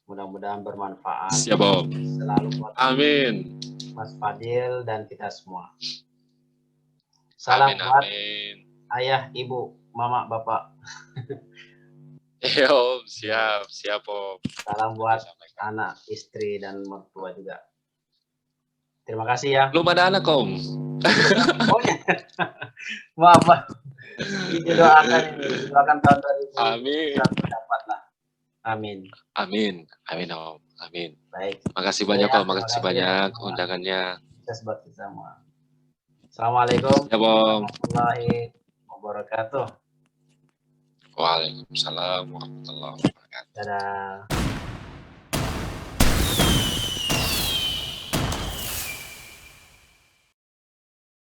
A: Mudah-mudahan bermanfaat.
B: Siap, Om.
A: Selalu buat
B: Amin.
A: Mas Fadil dan kita semua. Salam buat ayah, ibu, mama, bapak.
B: Iya Om, siap Om.
A: Salam buat anak, istri, dan mertua juga. Terima kasih ya.
B: Belum ada anak Om.
A: Oh ya, maaf. Doakan tahun 2021
B: Amin.
A: dapatlah. Amin.
B: Amin Om. Amin.
A: Baik.
B: Makasih banyak Om, makasih banyak undangannya.
A: Sukses buat kita semua. Assalamualaikum warahmatullahi wabarakatuh.
B: Waalaikumsalam warahmatullahi wabarakatuh.
A: Dadah.